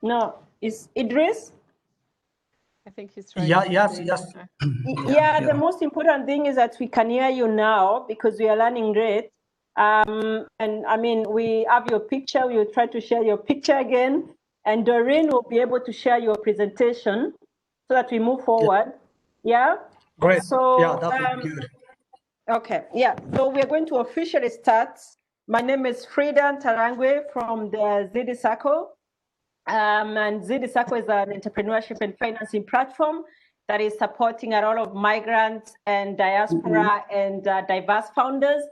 No, is Idris? I think he's trying. Yeah, to yes, say- yes. Yeah, the most important thing is that we can hear you now because we are learning great. And I mean, we have your picture. We will try to share your picture again. And Doreen will be able to share your presentation so that we move forward. Yeah? Great. So, Yeah, that would be good. okay, yeah. So we're going to officially start. My name is Frida Tarangwe from the ZD Circle. And ZD Circle is an entrepreneurship and financing platform that is supporting a lot of migrants and diaspora and diverse founders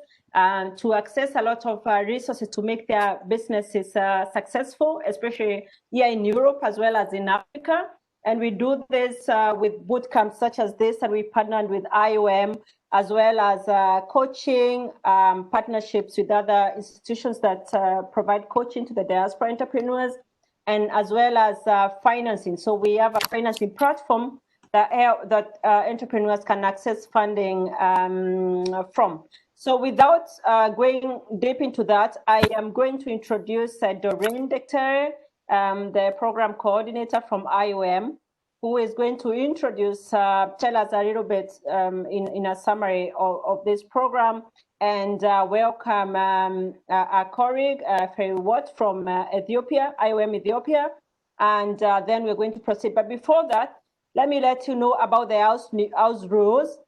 to access a lot of resources to make their businesses successful, especially here in Europe as well as in Africa. And we do this with bootcamps such as this, and we partnered with IOM, as well as coaching, partnerships with other institutions that provide coaching to the diaspora entrepreneurs, and as well as financing. So we have a financing platform that entrepreneurs can access funding from. So without going deep into that, I am going to introduce Doreen Dectere, the program coordinator from IOM, who is going to introduce, tell us a little bit in a summary of this program, and welcome our colleague, Ferry Watt from Ethiopia, IOM Ethiopia, and then we're going to proceed. But before that, let me let you know about the house rules.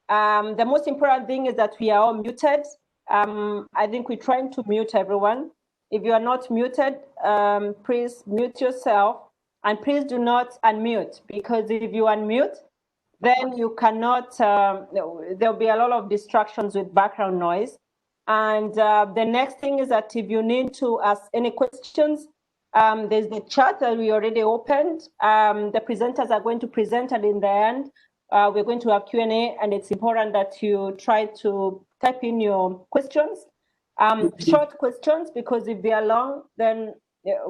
The most important thing is that we are all muted. I think we're trying to mute everyone. If you are not muted, please mute yourself, and please do not unmute, because if you unmute, then you cannot, there'll be a lot of distractions with background noise. And the next thing is that if you need to ask any questions, there's the chat that we already opened. The presenters are going to present, and in the end, we're going to have Q&A, and it's important that you try to type in your questions, short questions, because if they are long, then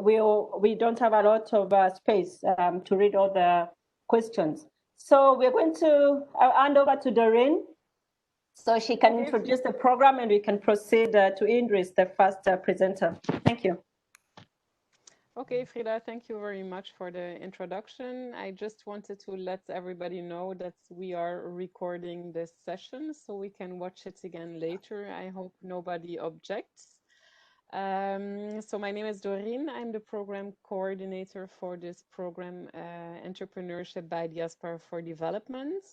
we don't have a lot of space to read all the questions. So we're going to hand over to Doreen so she can introduce the program, and we can proceed to Idris, the first presenter. Thank you. Okay, Frida, thank you very much for the introduction. I just wanted to let everybody know that we are recording this session so we can watch it again later. I hope nobody objects. So my name is Doreen. I'm the program coordinator for this program, Entrepreneurship by Diaspora for Development.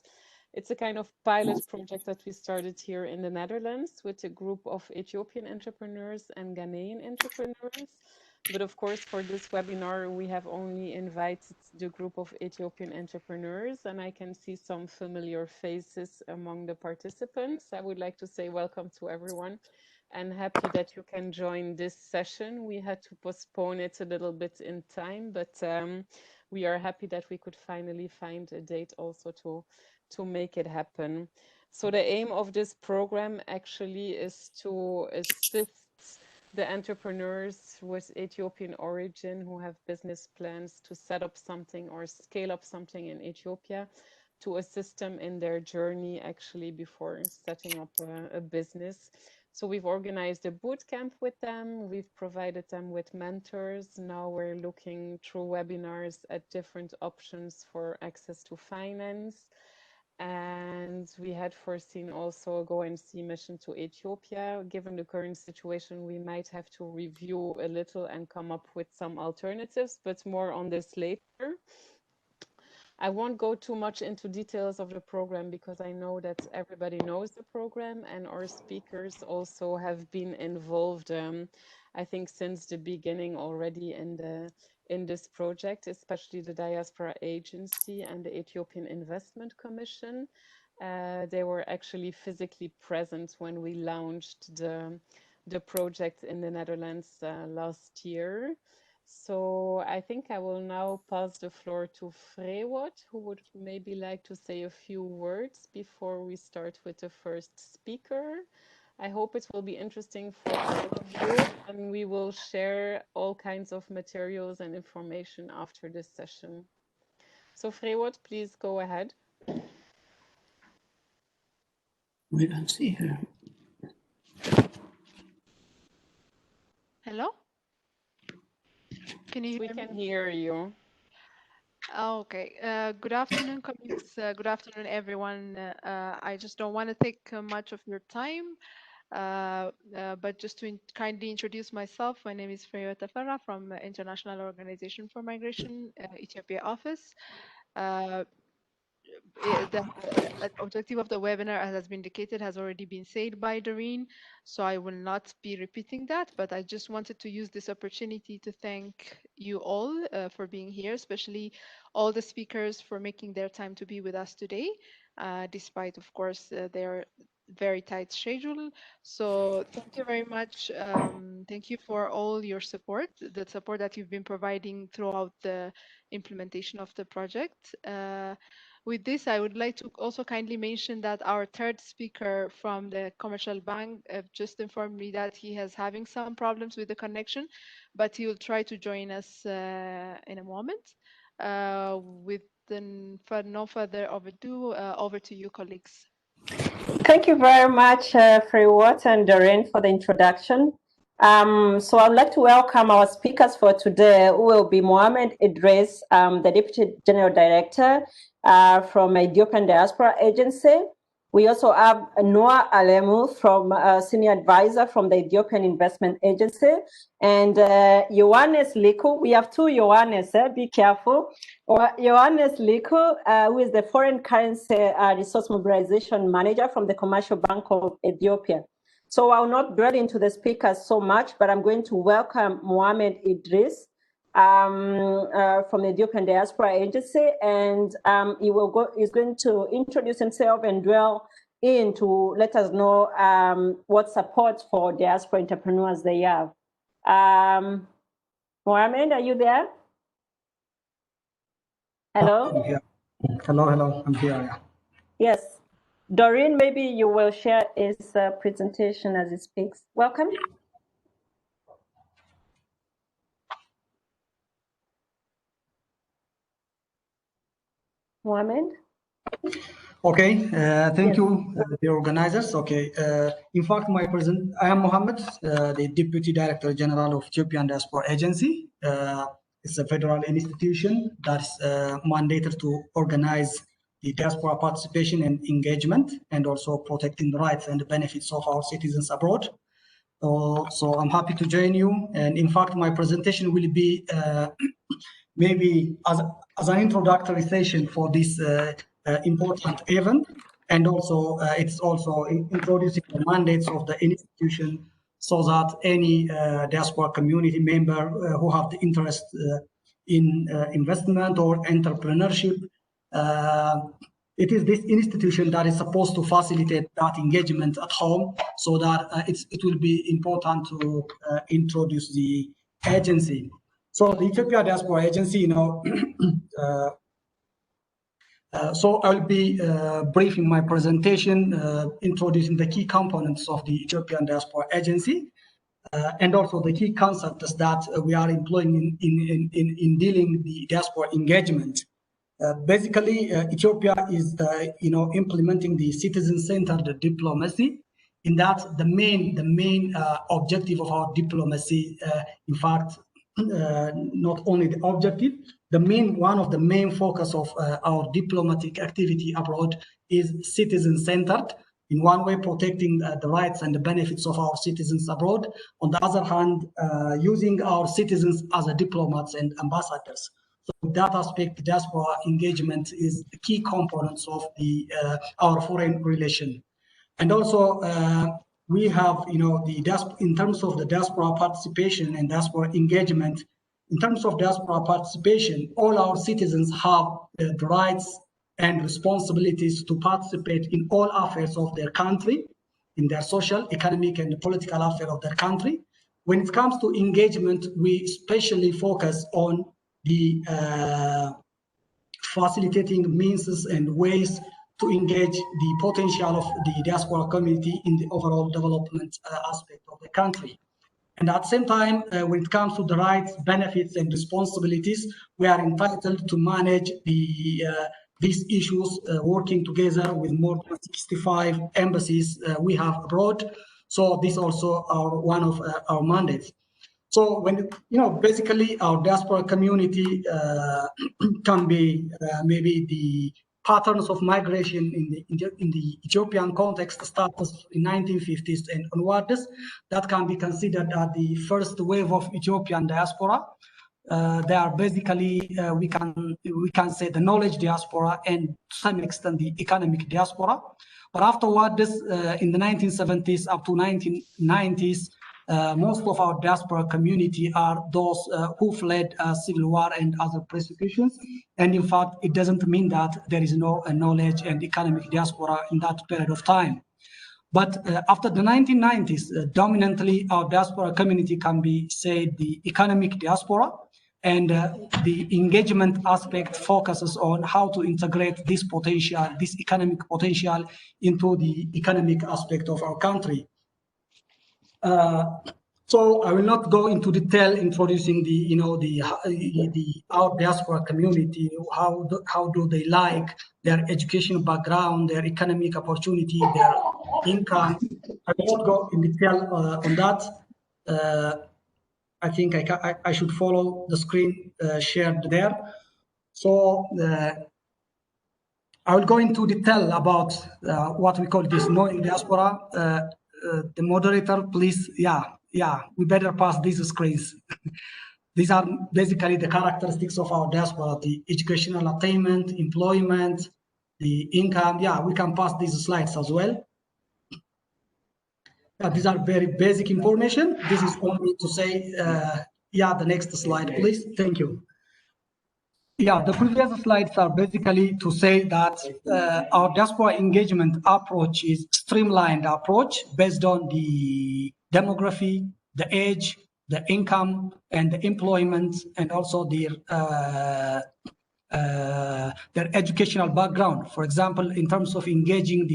It's a kind of pilot project that we started here in the Netherlands with a group of Ethiopian entrepreneurs and Ghanaian entrepreneurs. But of course, for this webinar, we have only invited the group of Ethiopian entrepreneurs, and I can see some familiar faces among the participants. I would like to say welcome to everyone, and happy that you can join this session. We had to postpone it a little bit in time, but we are happy that we could finally find a date also to make it happen. So the aim of this program actually is to assist the entrepreneurs with Ethiopian origin who have business plans to set up something or scale up something in Ethiopia, to assist them in their journey actually before setting up a business. So we've organized a boot camp with them. We've provided them with mentors. Now we're looking through webinars at different options for access to finance. And we had foreseen also a go and see mission to Ethiopia. Given the current situation, we might have to review a little and come up with some alternatives, but more on this later. I won't go too much into details of the program because I know that everybody knows the program, and our speakers also have been involved, I think, since the beginning already in this project, especially the Diaspora Agency and the Ethiopian Investment Commission. They were actually physically present when we launched the project in the Netherlands last year. So I think I will now pass the floor to Frewot, who would maybe like to say a few words before we start with the first speaker. I hope it will be interesting for all of you, and we will share all kinds of materials and information after this session. So Frewot, please go ahead. We don't see her. Hello? Can you hear me? We can hear you. Okay. Good afternoon, colleagues. Good afternoon, everyone. I just don't want to take much of your time, but just to kindly introduce myself, my name is Freya Tafara from International Organization for Migration, Ethiopia office. The objective of the webinar, as has been indicated, has already been said by Doreen, so I will not be repeating that, but I just wanted to use this opportunity to thank you all for being here, especially all the speakers for making their time to be with us today, despite, of course, their very tight schedule. So thank you very much. Thank you for all your support, the support that you've been providing throughout the implementation of the project. With this, I would like to also kindly mention that our third speaker from the commercial bank just informed me that he is having some problems with the connection, but he will try to join us in a moment. For no further ado, over to you, colleagues. Thank you very much, Freywat and Doreen, for the introduction. So I'd like to welcome our speakers for today, who will be Mohamed Idris, the Deputy General Director from Ethiopian Diaspora Agency. We also have Noah Alemu, from Senior Advisor from the Ethiopian Investment Agency, and Ioannis Liku. We have two Ioannis, be careful. Ioannis Liku, who is the Foreign Currency Resource Mobilization Manager from the Commercial Bank of Ethiopia. So I'll not dwell into the speakers so much, but I'm going to welcome Mohamed Idris from the Ethiopian Diaspora Agency, and he's going to introduce himself and dwell in to let us know what support for diaspora entrepreneurs they have. Mohamed, are you there? Hello? I'm here. Hello, I'm here. Yeah. Yes. Doreen, maybe you will share his presentation as he speaks. Welcome. Mohamed? Okay, thank you, the organizers. Okay, in fact, I am Mohammed, the Deputy Director General of Ethiopian Diaspora Agency. It's a federal institution that's mandated to organize the diaspora participation and engagement, and also protecting the rights and the benefits of our citizens abroad. So I'm happy to join you. And in fact, my presentation will be maybe as an introductory session for this important event, and also it's also introducing the mandates of the institution, so that any diaspora community member who have the interest in investment or entrepreneurship, it is this institution that is supposed to facilitate that engagement at home, so that it will be important to introduce the agency. So the Ethiopia Diaspora Agency, so I'll be brief in my presentation, introducing the key components of the Ethiopian Diaspora Agency, and also the key concepts that we are employing in dealing the diaspora engagement. Basically, Ethiopia is, implementing the citizen-centered diplomacy. In that, the main objective of our diplomacy, in fact, not only the objective, one of the main focus of our diplomatic activity abroad is citizen-centered. In one way, protecting the rights and the benefits of our citizens abroad. On the other hand, using our citizens as a diplomats and ambassadors. So in that aspect, diaspora engagement is the key components of our foreign relation. And also, we have, in terms of the diaspora participation and diaspora engagement, in terms of diaspora participation, all our citizens have the rights and responsibilities to participate in all affairs of their country, in their social, economic, and political affairs of their country. When it comes to engagement, we especially focus on the facilitating means and ways to engage the potential of the diaspora community in the overall development aspect of the country. And at the same time, when it comes to the rights, benefits, and responsibilities, we are entitled to manage these issues, working together with more than 65 embassies we have abroad. So this also are one of our mandates. So when, basically our diaspora community can be maybe the patterns of migration in the Ethiopian context started in 1950s and onwards. That can be considered as the first wave of Ethiopian diaspora. They are basically, we can say the knowledge diaspora and to some extent the economic diaspora. But afterwards, in the 1970s up to 1990s, most of our diaspora community are those who fled civil war and other persecutions. And in fact, it doesn't mean that there is no knowledge and economic diaspora in that period of time. But after the 1990s, dominantly our diaspora community can be said the economic diaspora, and the engagement aspect focuses on how to integrate this potential, this economic potential, into the economic aspect of our country. So I will not go into detail introducing our diaspora community. How do they like their education background, their economic opportunity, their income? I will not go in detail on that. I think I should follow the screen shared there. So I will go into detail about what we call this knowing diaspora. The moderator, please, we better pass these screens. These are basically the characteristics of our diaspora: the educational attainment, employment, the income. We can pass these slides as well. These are very basic information. This is only to say, the next slide, please. Thank you. The previous slides are basically to say that our diaspora engagement approach is streamlined approach based on the demography, the age, the income, and the employment, and also their educational background. For example, in terms of engaging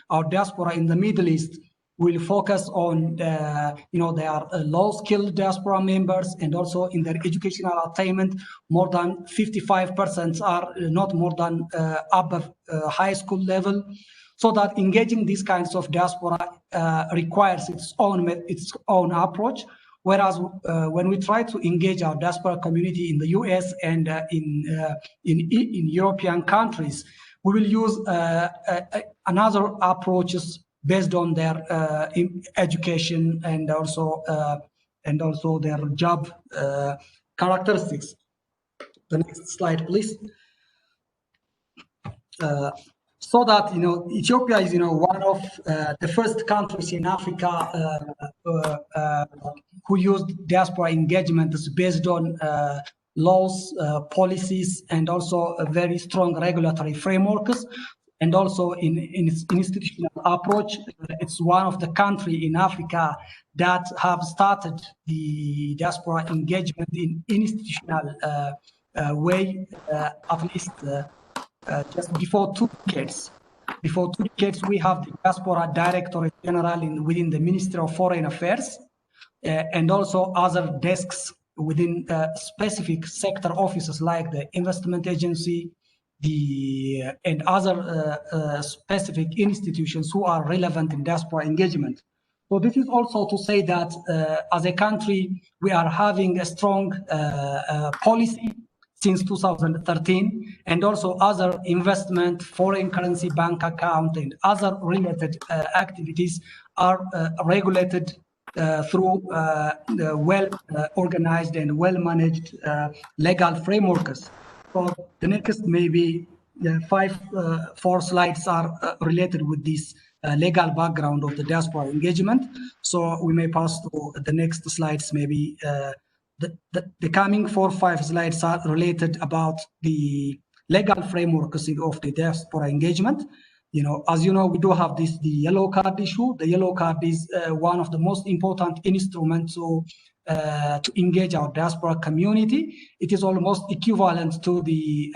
our diaspora in the Middle East, we'll focus on their low-skilled diaspora members, and also in their educational attainment, more than 55% are not more than above high school level. So that engaging these kinds of diaspora requires its own approach. Whereas when we try to engage our diaspora community in the US and in European countries, we will use another approaches based on their education and also their job characteristics. The next slide, please. So that Ethiopia is one of the first countries in Africa who used diaspora engagements based on laws, policies, and also a very strong regulatory frameworks. And also in its institutional approach, it's one of the countries in Africa that have started the diaspora engagement in institutional way, at least just before 2 decades. Before 2 decades, we have the Diaspora Directorate General within the Ministry of Foreign Affairs, and also other desks within specific sector offices like the Investment Agency, and other specific institutions who are relevant in diaspora engagement. So this is also to say that as a country, we are having a strong policy since 2013, and also other investment, foreign currency bank account, and other related activities are regulated through well-organized and well-managed legal frameworks. So the next maybe 4 slides are related with this legal background of the diaspora engagement. So we may pass to the next slides. Maybe the coming 4 or 5 slides are related about the legal frameworks of the diaspora engagement. As you know, we do have the yellow card issue. The yellow card is one of the most important instruments to engage our diaspora community. It is almost equivalent to the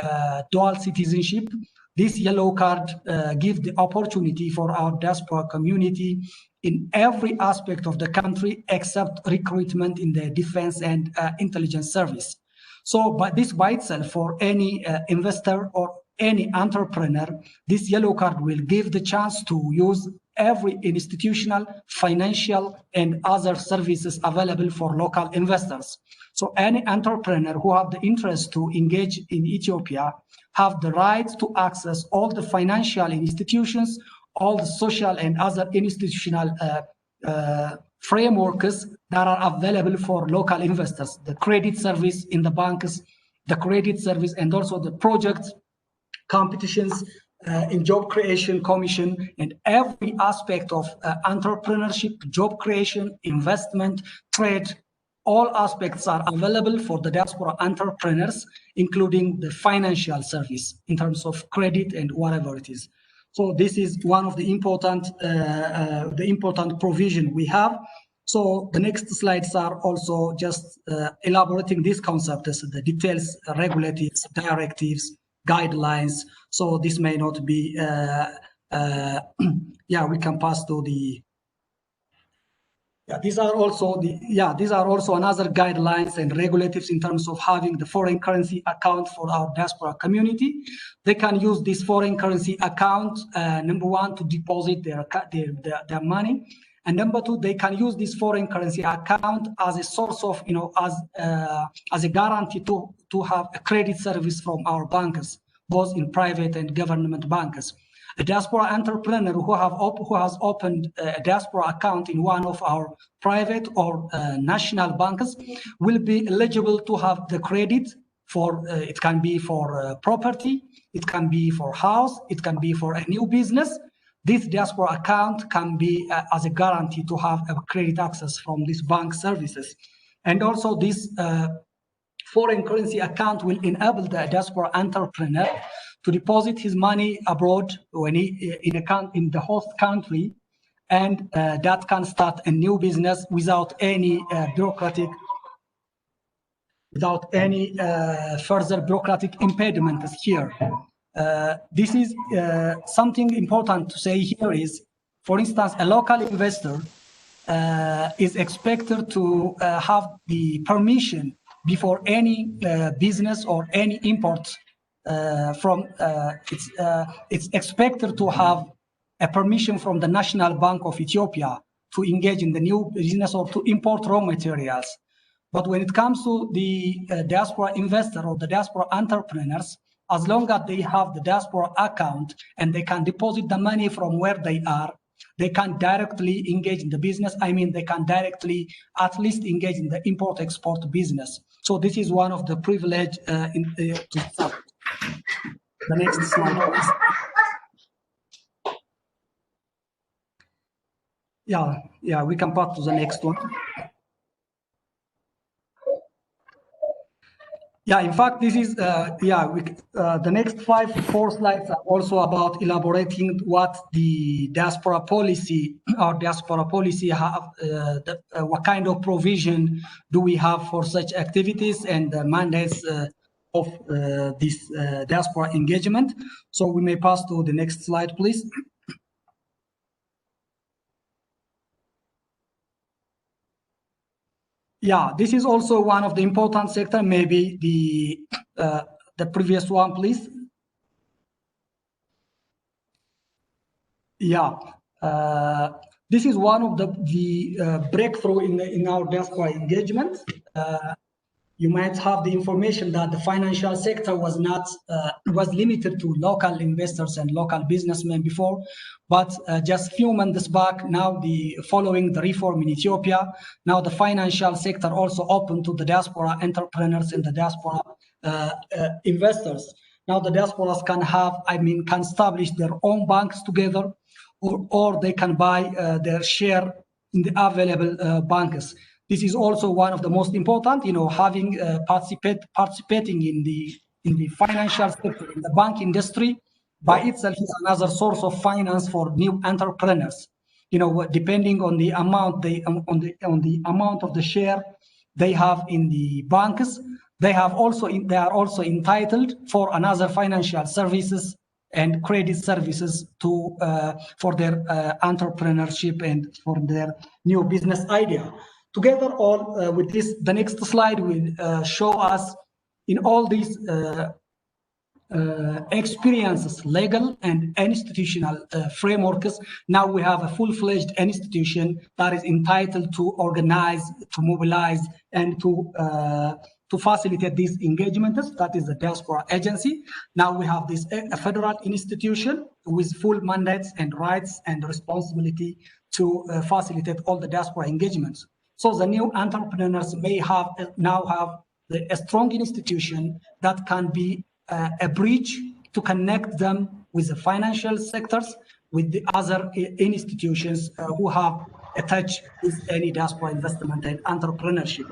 dual citizenship. This yellow card gives the opportunity for our diaspora community in every aspect of the country except recruitment in the defense and intelligence service. So this by itself, for any investor or any entrepreneur, this yellow card will give the chance to use every institutional, financial, and other services available for local investors. So any entrepreneur who have the interest to engage in Ethiopia have the right to access all the financial institutions, all the social and other institutional frameworks that are available for local investors, the credit service in the banks, the credit service, and also the project competitions in job creation commission, and every aspect of entrepreneurship, job creation, investment, trade. All aspects are available for the diaspora entrepreneurs, including the financial service in terms of credit and whatever it is. So this is one of the important provision we have. So the next slides are also just elaborating these concepts, the details, regulatives, directives, guidelines. So this may not be, yeah, we can pass to the, yeah, these are also another guidelines and regulatives in terms of having the foreign currency account for our diaspora community. They can use this foreign currency account, number one, to deposit their money. And number two, they can use this foreign currency account as a source of, as a guarantee to have a credit service from our bankers, both in private and government bankers. A diaspora entrepreneur who has opened a diaspora account in one of our private or national banks will be eligible to have the credit for, it can be for property, it can be for house, it can be for a new business. This diaspora account can be as a guarantee to have a credit access from these bank services. And also this foreign currency account will enable the diaspora entrepreneur to deposit his money abroad when in the host country, and that can start a new business without any further bureaucratic impediments here. This is something important to say here is, for instance, a local investor is expected to have the permission before any business or any import it's expected to have a permission from the National Bank of Ethiopia to engage in the new business or to import raw materials. But when it comes to the diaspora investor or the diaspora entrepreneurs, as long as they have the diaspora account and they can deposit the money from where they are, they can directly engage in the business. I mean, they can directly at least engage in the import-export business. So this is one of the privilege to start. The next slide, please. Yeah, we can pass to the next one. Yeah, in fact, this is, the next 4 slides are also about elaborating what the diaspora policy, our diaspora policy have, what kind of provision do we have for such activities and the mandates of this diaspora engagement. So we may pass to the next slide, please. Yeah, this is also one of the important sector. Maybe the previous one, please. Yeah, this is one of the breakthrough in our diaspora engagement. You might have the information that the financial sector was not was limited to local investors and local businessmen before, but just few months back, now following the reform in Ethiopia, now the financial sector also open to the diaspora entrepreneurs and the diaspora investors. Now the diasporas can establish their own banks together, or they can buy their share in the available banks. This is also one of the most important, having participating in the financial sector, in the bank industry, by itself is another source of finance for new entrepreneurs. Depending on the amount on the amount of the share they have in the banks, they are also entitled for another financial services and credit services for their entrepreneurship and for their new business idea. Together, all with this, the next slide will show us in all these experiences, legal and institutional frameworks. Now we have a full-fledged institution that is entitled to organize, to mobilize, and to facilitate these engagements. That is the Diaspora Agency. Now we have this a federal institution with full mandates and rights and responsibility to facilitate all the diaspora engagements. So the new entrepreneurs may have now have a strong institution that can be a bridge to connect them with the financial sectors, with the other institutions who have a touch with any diaspora investment and entrepreneurship.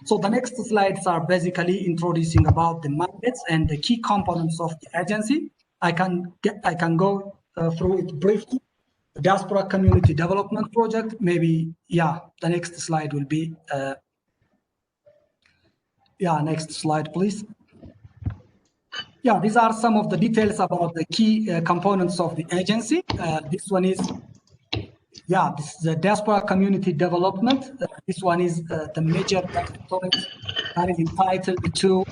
So the next slides are basically introducing about the mandates and the key components of the agency. I can go through it briefly. The Diaspora Community Development Project, maybe, yeah, the next slide will be, yeah, next slide, please. Yeah, these are some of the details about the key components of the agency. This one is, yeah, this is the Diaspora Community Development. This one is the major directorate that is entitled to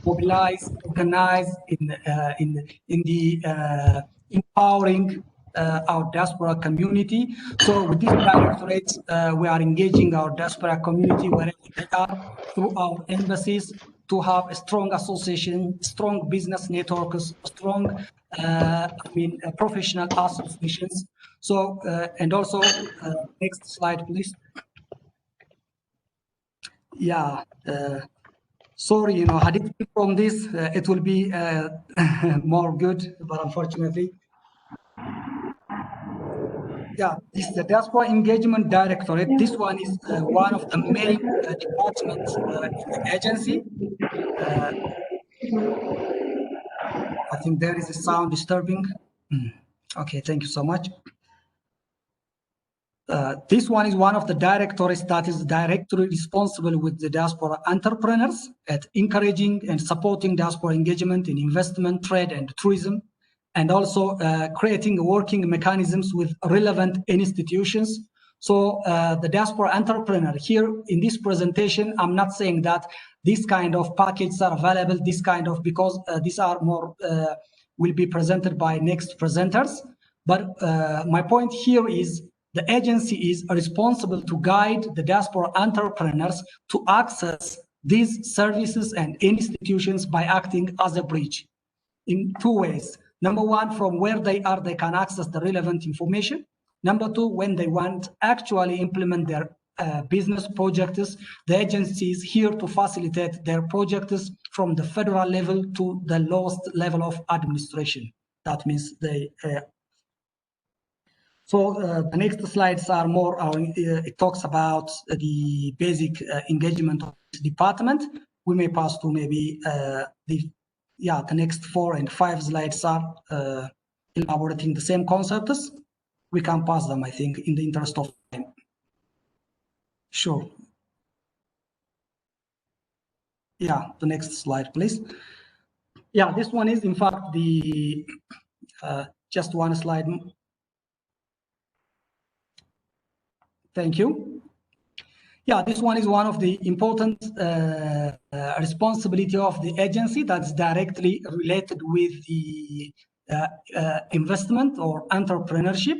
mobilize, organize in the empowering our diaspora community. So with this directorate, we are engaging our diaspora community wherever they are through our embassies to have a strong association, strong business networks, strong, professional associations. So, and also, next slide, please. Yeah, sorry, had it been from this, it will be more good, but unfortunately. Yeah, this is the Diaspora Engagement Directorate. This one is one of the main departments in the agency. I think there is a sound disturbing. Okay, thank you so much. This one is one of the directorates that is directly responsible with the diaspora entrepreneurs at encouraging and supporting diaspora engagement in investment, trade, and tourism, and also creating working mechanisms with relevant institutions. So the diaspora entrepreneur here in this presentation, I'm not saying that this kind of packages are available, this kind of, because these are more, will be presented by next presenters. But my point here is the agency is responsible to guide the diaspora entrepreneurs to access these services and institutions by acting as a bridge in two ways. Number one, from where they are, they can access the relevant information. Number two, when they want actually implement their business projects, the agency is here to facilitate their projects from the federal level to the lowest level of administration. That means they. So the next slides are more, it talks about the basic engagement of the department. We may pass to maybe the next 4 and 5 slides are elaborating the same concepts. We can pass them, I think, in the interest of time. Sure. Yeah, the next slide, please. Yeah, this one is, in fact, the, just one slide. Thank you. Yeah, this one is one of the important responsibility of the agency that's directly related with the investment or entrepreneurship.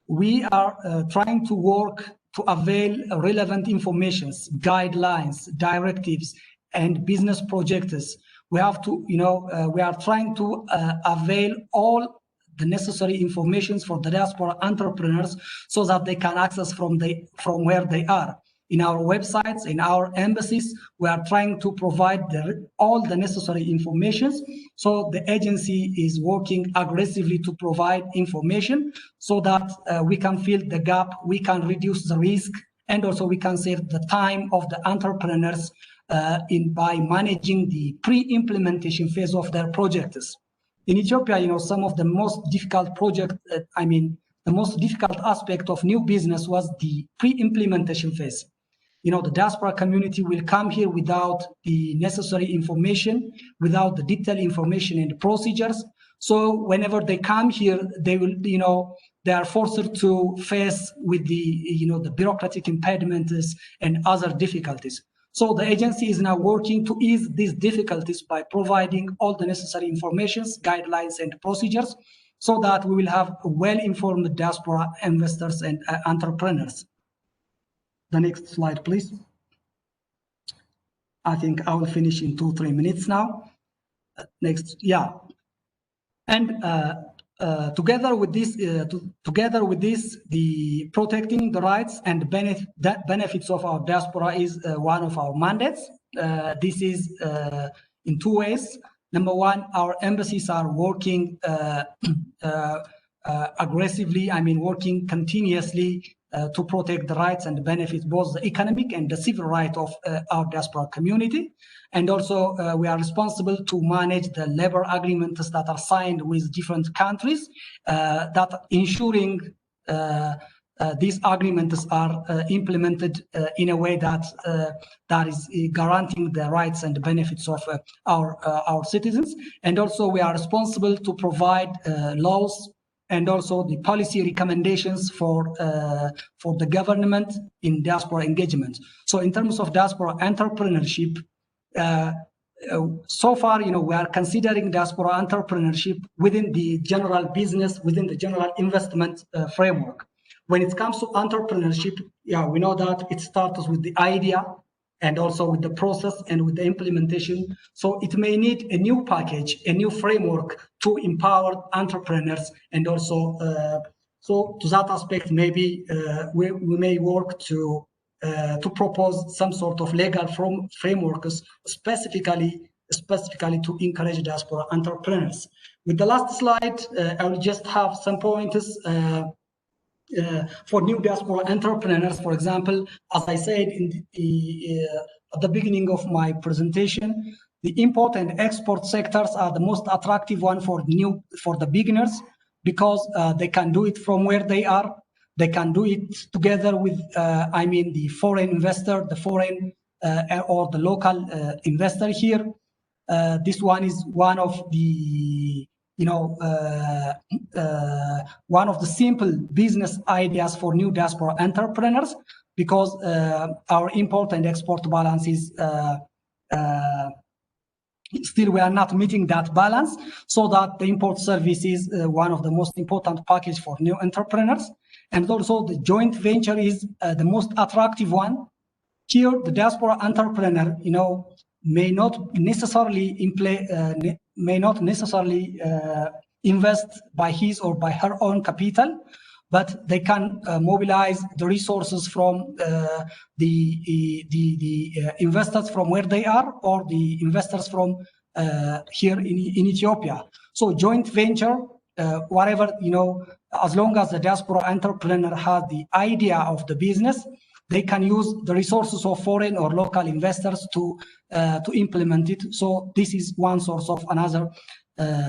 We are trying to work to avail relevant informations, guidelines, directives, and business projects. We have to, we are trying to avail all the necessary information for the diaspora entrepreneurs so that they can access from where they are. In our websites, in our embassies, we are trying to provide all the necessary information. So the agency is working aggressively to provide information so that we can fill the gap, we can reduce the risk, and also we can save the time of the entrepreneurs by managing the pre-implementation phase of their projects. In Ethiopia, some of the most difficult projects, the most difficult aspect of new business was the pre-implementation phase. The diaspora community will come here without the necessary information, without the detailed information and procedures. So whenever they come here, they will, they are forced to face with the, the bureaucratic impediments and other difficulties. So the agency is now working to ease these difficulties by providing all the necessary information, guidelines, and procedures so that we will have well-informed diaspora investors and entrepreneurs. The next slide, please. I think I will finish in 2-3 minutes now. Next, yeah. And together with this, the protecting the rights and benefits of our diaspora is one of our mandates. This is in 2 ways. Number one, our embassies are working aggressively, working continuously to protect the rights and benefits, both the economic and the civil right of our diaspora community. And also we are responsible to manage the labor agreements that are signed with different countries, that ensuring these agreements are implemented in a way that that is guaranteeing the rights and benefits of our citizens. And also we are responsible to provide laws and also the policy recommendations for the government in diaspora engagement. So in terms of diaspora entrepreneurship, so far, we are considering diaspora entrepreneurship within the general business, within the general investment framework. When it comes to entrepreneurship, yeah, we know that it starts with the idea and also with the process and with the implementation. So it may need a new package, a new framework to empower entrepreneurs. And also, so to that aspect, maybe we may work to propose some sort of legal frameworks specifically to encourage diaspora entrepreneurs. With the last slide, I will just have some pointers for new diaspora entrepreneurs. For example, as I said at the beginning of my presentation, the import and export sectors are the most attractive one for the beginners, because they can do it from where they are. They can do it together with, the foreign investor, the foreign or the local investor here. This one is one of the, one of the simple business ideas for new diaspora entrepreneurs, because our import and export balance is still we are not meeting that balance, so that the import service is one of the most important package for new entrepreneurs. And also the joint venture is the most attractive one. Here, the diaspora entrepreneur, may not necessarily invest by his or by her own capital, but they can mobilize the resources from the investors from where they are, or the investors from here in Ethiopia. So joint venture, whatever, as long as the diaspora entrepreneur has the idea of the business, they can use the resources of foreign or local investors to implement it. So this is one source of another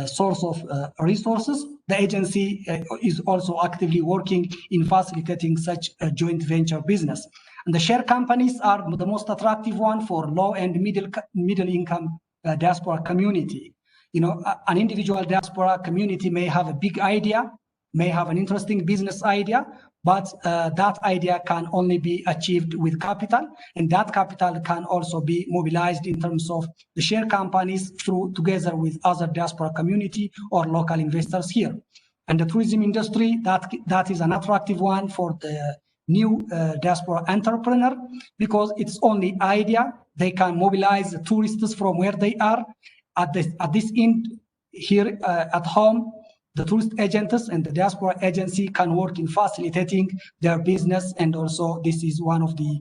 source of resources. The agency is also actively working in facilitating such a joint venture business. And the share companies are the most attractive one for low and middle income diaspora community. An individual diaspora community may have a big idea, may have an interesting business idea, but that idea can only be achieved with capital, and that capital can also be mobilized in terms of the share companies together with other diaspora community or local investors here. And the tourism industry, that is an attractive one for the new diaspora entrepreneur, because it's only idea. They can mobilize the tourists from where they are. At this end here at home, the tourist agents and the diaspora agency can work in facilitating their business. And also this is one of the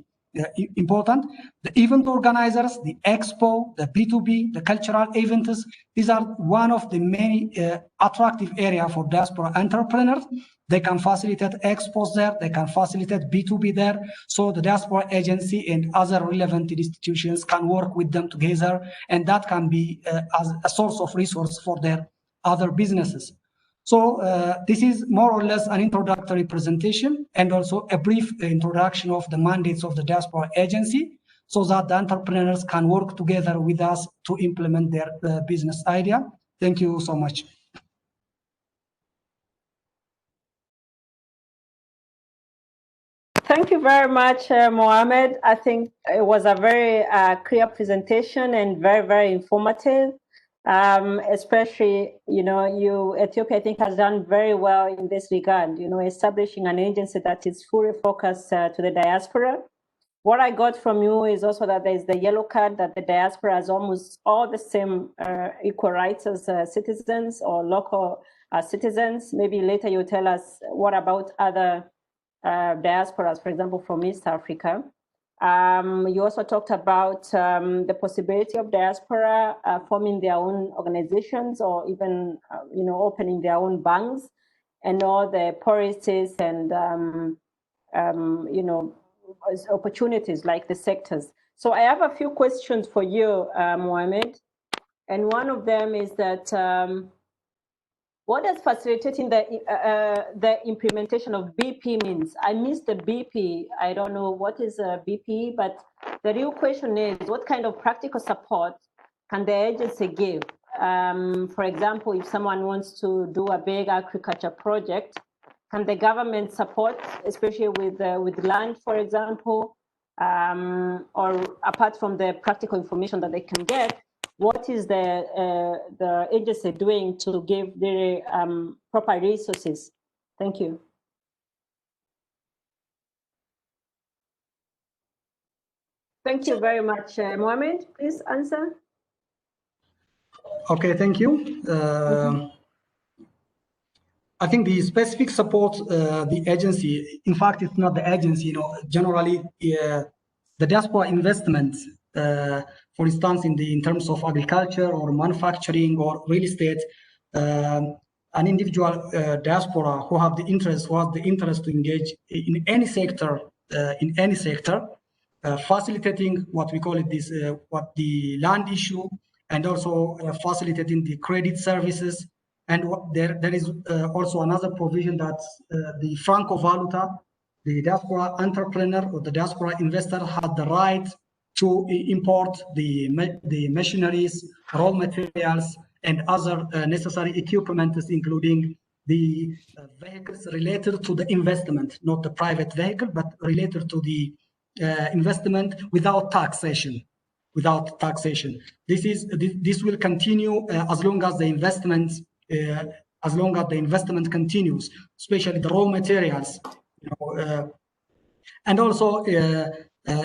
important. The event organizers, the expo, the B2B, the cultural events, these are one of the many attractive area for diaspora entrepreneurs. They can facilitate expos there, they can facilitate B2B there. So the diaspora agency and other relevant institutions can work with them together, and that can be as a source of resource for their other businesses. So this is more or less an introductory presentation, and also a brief introduction of the mandates of the diaspora agency, so that the entrepreneurs can work together with us to implement their business idea. Thank you so much. Thank you very much, Mohammed. I think it was a very clear presentation and very, very informative. Especially, Ethiopia, I think, has done very well in this regard, establishing an agency that is fully focused to the diaspora. What I got from you is also that there's the yellow card, that the diaspora has almost all the same equal rights as citizens or local citizens. Maybe later you'll tell us what about other diasporas, for example, from East Africa. You also talked about the possibility of diaspora forming their own organizations or even, opening their own banks, and all the policies and, opportunities like the sectors. So I have a few questions for you, Mohammed. And one of them is that what does facilitating the implementation of BP means? I missed the BP. I don't know what is a BP, but the real question is what kind of practical support can the agency give? For example, if someone wants to do a big agriculture project, can the government support, especially with land, for example, or apart from the practical information that they can get? What is the agency doing to give the proper resources? Thank you. Thank you very much. Mohammed, please answer. Okay, thank you. I think the specific support the agency, in fact, it's not the agency, generally the diaspora investment, for instance, in terms of agriculture or manufacturing or real estate, an individual diaspora who has the interest to engage in any sector, facilitating what we call it what the land issue, and also facilitating the credit services. And there is also another provision that the Franco Valuta, the diaspora entrepreneur or the diaspora investor, had the right to import the machineries, raw materials, and other necessary equipment, including the vehicles related to the investment, not the private vehicle, but related to the investment without taxation. This will continue as long as the investment continues, especially the raw materials, and also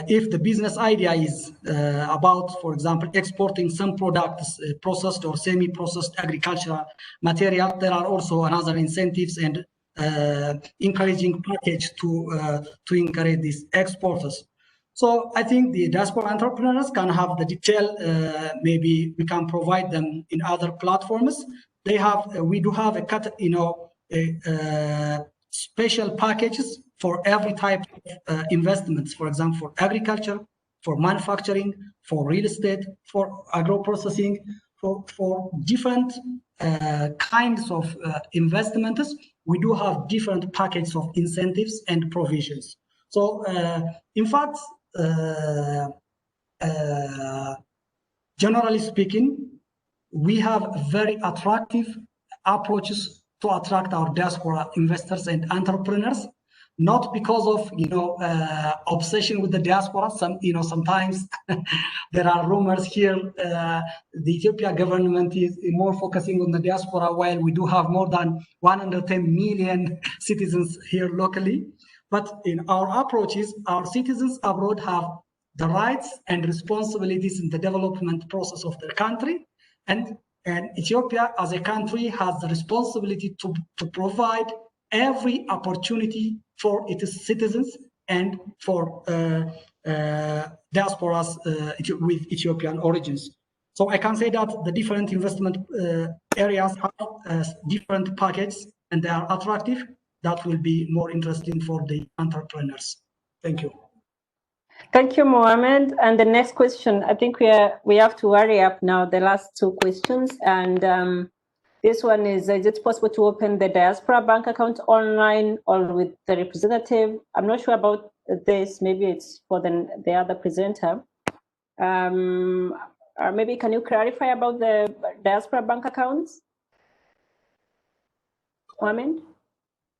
if the business idea is about, for example, exporting some products, processed or semi-processed agricultural material, there are also another incentives and encouraging package to encourage these exporters. So I think the diaspora entrepreneurs can have the detail. Maybe we can provide them in other platforms. We do have special packages for every type of investments. For example, for agriculture, for manufacturing, for real estate, for agro-processing, for different kinds of investments. We do have different packages of incentives and provisions. So, in fact, generally speaking, we have very attractive approaches to attract our diaspora investors and entrepreneurs, not because of obsession with the diaspora. Sometimes there are rumors here. The Ethiopia government is more focusing on the diaspora, while we do have more than 110 million citizens here locally. But in our approaches, our citizens abroad have the rights and responsibilities in the development process of their country, and Ethiopia as a country has the responsibility to provide every opportunity for its citizens and for diasporas with Ethiopian origins. So I can say that the different investment areas have different packages, and they are attractive. That will be more interesting for the entrepreneurs. Thank you. Thank you, Mohammed. And the next question, I think we have to hurry up now, the last two questions. And this one is it possible to open the diaspora bank account online or with the representative? I'm not sure about this. Maybe it's for the other presenter. Or maybe can you clarify about the diaspora bank accounts, Mohammed?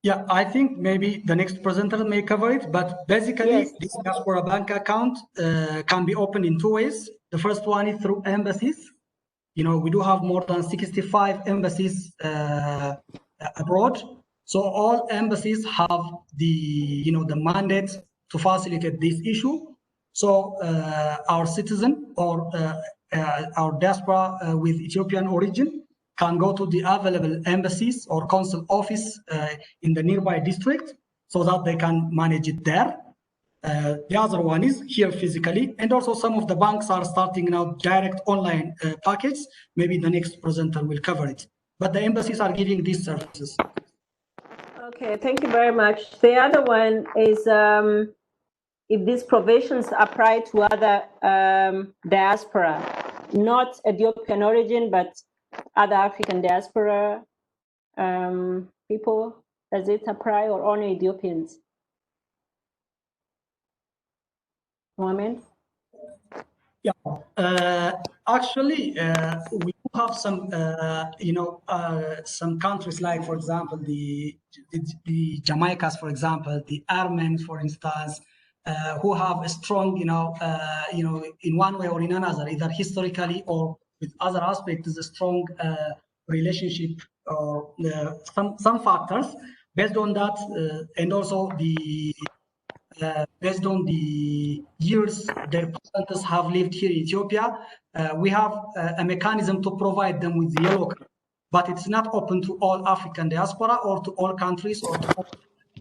Yeah, I think maybe the next presenter may cover it, but basically Yes. this Diaspora bank account can be opened in two ways. The first one is through embassies. You know, we do have more than 65 embassies abroad. So all embassies have the mandate to facilitate this issue. So our citizen or our diaspora with Ethiopian origin can go to the available embassies or consul office in the nearby district so that they can manage it there. The other one is here physically, and also some of the banks are starting now direct online packets. Maybe the next presenter will cover it. But the embassies are giving these services. Okay, thank you very much. The other one is if these provisions apply to other diaspora, not Ethiopian origin, but other African diaspora people, does it apply or only Ethiopians? Mohammed? Yeah, actually, we have some, some countries like, for example, the Jamaicas, for example, the Armenians, for instance, who have a strong, in one way or in another, either historically or with other aspects, a strong relationship or some factors. Based on that, and also based on the years their parents have lived here in Ethiopia, we have a mechanism to provide them with the yellow card. But it's not open to all African diaspora or to all countries or to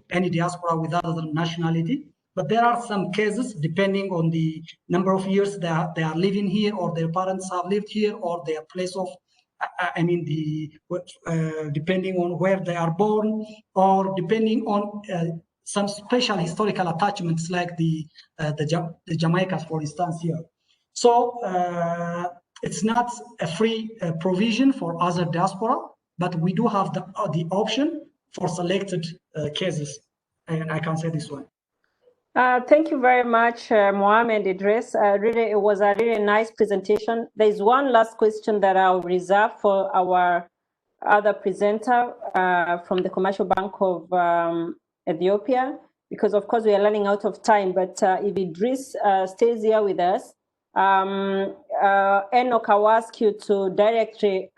any diaspora with other nationality. But there are some cases, depending on the number of years they are living here, or their parents have lived here, or their place of, depending on where they are born, or depending on some special historical attachments like the Jamaicas, for instance, here. So it's not a free provision for other diaspora, but we do have the option for selected cases, and I can say this one. Thank you very much, Mohammed Idris. Really, it was a really nice presentation. There's one last question that I'll reserve for our other presenter from the Commercial Bank of Ethiopia, because of course we are running out of time. But if Idris stays here with us, Enoch, I'll ask you to directly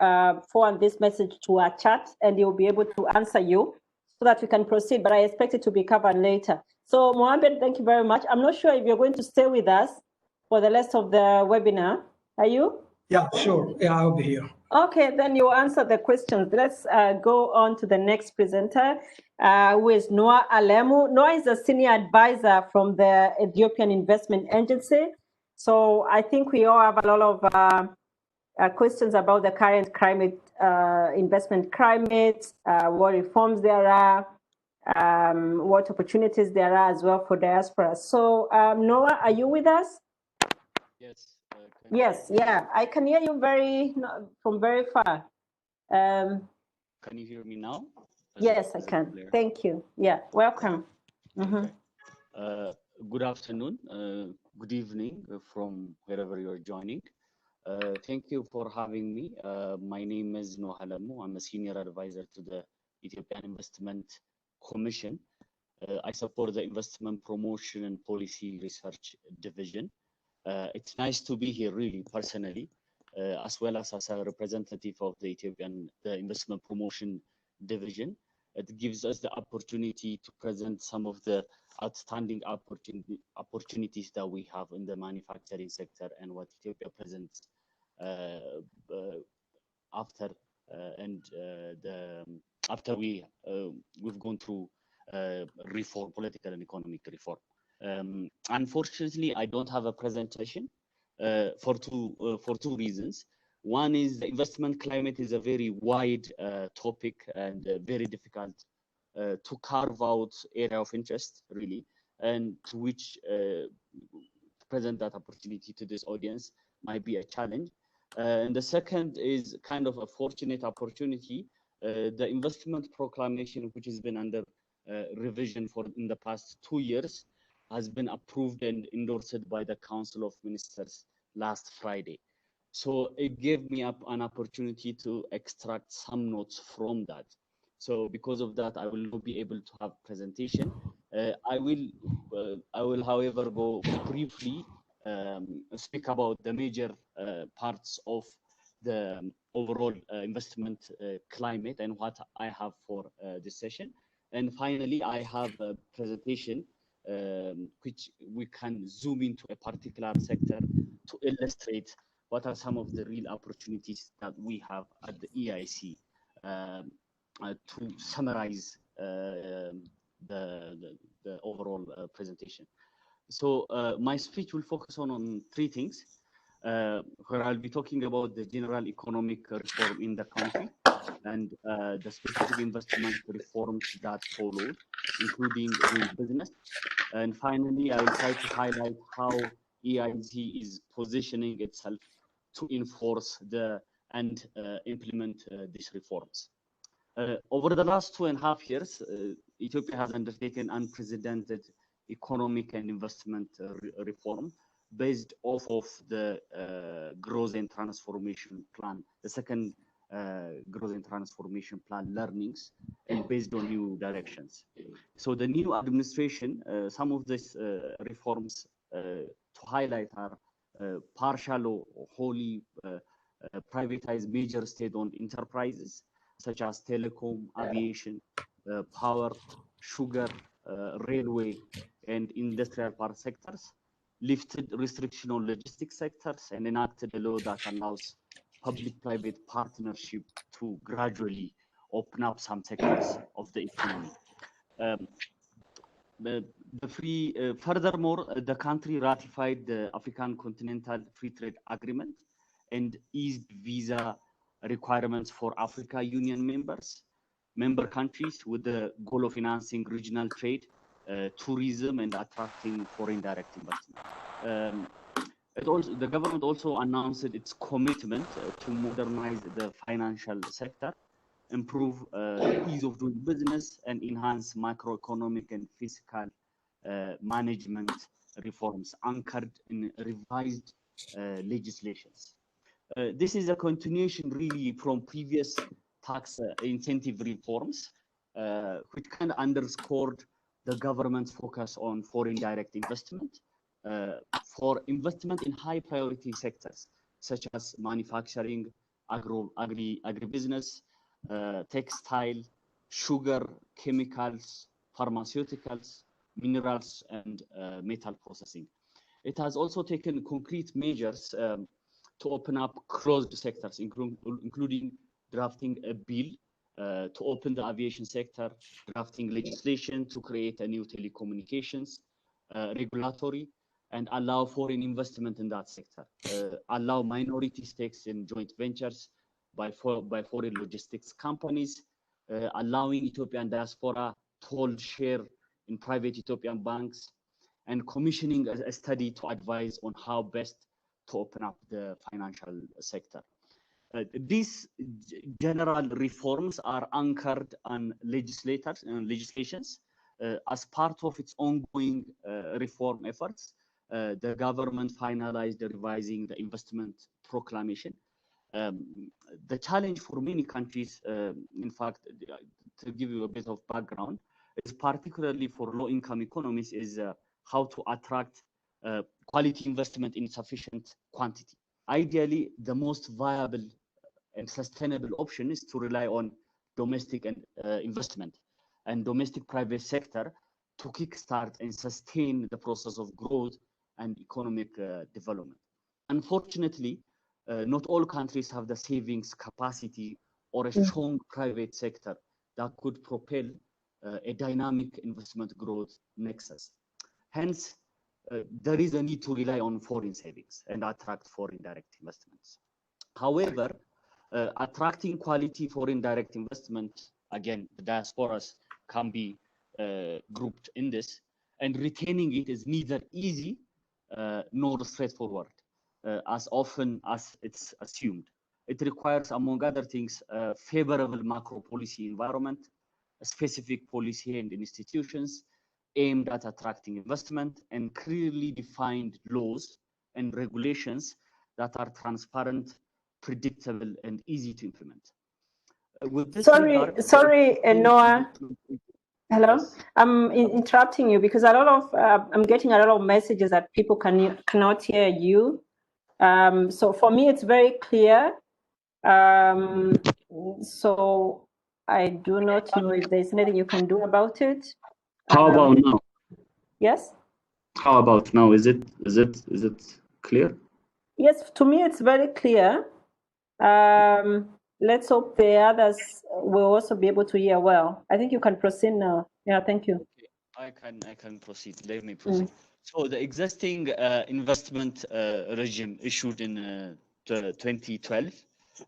forward this message to our chat, and he'll be able to answer you so that we can proceed. But I expect it to be covered later. So Mohammed, thank you very much. I'm not sure if you're going to stay with us for the rest of the webinar. Are you? Yeah, sure. Yeah, I'll be here. Okay, then you answer the questions. Let's go on to the next presenter, who is Noah Alemu. Noah is a senior advisor from the Ethiopian Investment Agency. So I think we all have a lot of questions about the current climate, investment climate, what reforms there are, what opportunities there are as well for diaspora. So Noah, are you with us? Yes. Yes, yeah, I can hear you from very far. Can you hear me now? Yes, I can. Thank you. Yeah, welcome. Okay. Good afternoon, good evening from wherever you're joining. Thank you for having me. My name is Noah Alemu. I'm a senior advisor to the Ethiopian Investment Commission. I support the Investment Promotion and Policy Research Division. It's nice to be here, really, personally, as well as a representative of the the Investment Promotion Division. It gives us the opportunity to present some of the outstanding opportunities that we have in the manufacturing sector and what Ethiopia presents after we've gone through reform, political and economic reform. Unfortunately, I don't have a presentation for two reasons. One is the investment climate is a very wide topic and very difficult to carve out area of interest, really, and to which present that opportunity to this audience might be a challenge. And the second is kind of a fortunate opportunity. The investment proclamation, which has been under revision in the past 2 years, has been approved and endorsed by the Council of Ministers last Friday. So it gave me an opportunity to extract some notes from that. So because of that, I will not be able to have presentation. I will, however, go briefly speak about the major parts of the overall investment climate and what I have for this session. And finally, I have a presentation which we can zoom into a particular sector to illustrate what are some of the real opportunities that we have at the EIC to summarize the overall presentation. So my speech will focus on three things, where I'll be talking about the general economic reform in the country and the specific investment reforms that followed, including doing business. And finally, I will try to highlight how EIC is positioning itself to enforce and implement these reforms. Over the last 2.5 years, Ethiopia has undertaken unprecedented economic and investment reform based off of the growth and transformation plan, the second growth and transformation plan learnings, and based on new directions. So the new administration, some of these reforms to highlight are partial or wholly privatized major state-owned enterprises, such as telecom, aviation, power, sugar, railway, and industrial park sectors, lifted restriction on logistics sectors, and enacted a law that allows public-private partnership to gradually open up some sectors of the economy. Furthermore, the country ratified the African Continental Free Trade Agreement and eased visa requirements for Africa Union member countries, with the goal of enhancing regional trade, tourism, and attracting foreign direct investment. The government also announced its commitment to modernize the financial sector, improve ease of doing business, and enhance macroeconomic and fiscal management reforms anchored in revised legislations. This is a continuation really from previous tax incentive reforms, which kind of underscored the government's focus on foreign direct investment, for investment in high priority sectors, such as manufacturing, agribusiness, textile, sugar, chemicals, pharmaceuticals, minerals, and metal processing. It has also taken concrete measures to open up closed sectors, including drafting a bill to open the aviation sector, drafting legislation to create a new telecommunications regulatory, and allow foreign investment in that sector, allow minority stakes in joint ventures by foreign logistics companies, allowing Ethiopian diaspora to hold share in private Ethiopian banks, and commissioning a study to advise on how best to open up the financial sector. These general reforms are anchored on legislations. As part of its ongoing reform efforts, the government finalized revising the investment proclamation. The challenge for many countries, in fact, to give you a bit of background, is particularly for low-income economies, is how to attract quality investment in sufficient quantity. Ideally, the most viable and sustainable option is to rely on domestic and investment and domestic private sector to kickstart and sustain the process of growth and economic development. Unfortunately, not all countries have the savings capacity or a strong private sector that could propel a dynamic investment growth nexus. Hence, there is a need to rely on foreign savings and attract foreign direct investments. However, attracting quality foreign direct investment, again, the diasporas can be grouped in this, and retaining it is neither easy nor straightforward, as often as it's assumed. It requires, among other things, a favorable macro policy environment, a specific policy and institutions aimed at attracting investment, and clearly defined laws and regulations that are transparent, predictable, and easy to implement. with this Sorry, regard, Noah. Hello, yes. I'm interrupting you because a lot of I'm getting a lot of messages that people cannot hear you. So for me, it's very clear. So I do not know if there's anything you can do about it. How about now? Yes. How about now? Is it clear? Yes, to me it's very clear. Let's hope the others will also be able to hear well. I think you can proceed now. Yeah, thank you. Okay, I can proceed. Let me proceed. So the existing investment regime issued in 2012,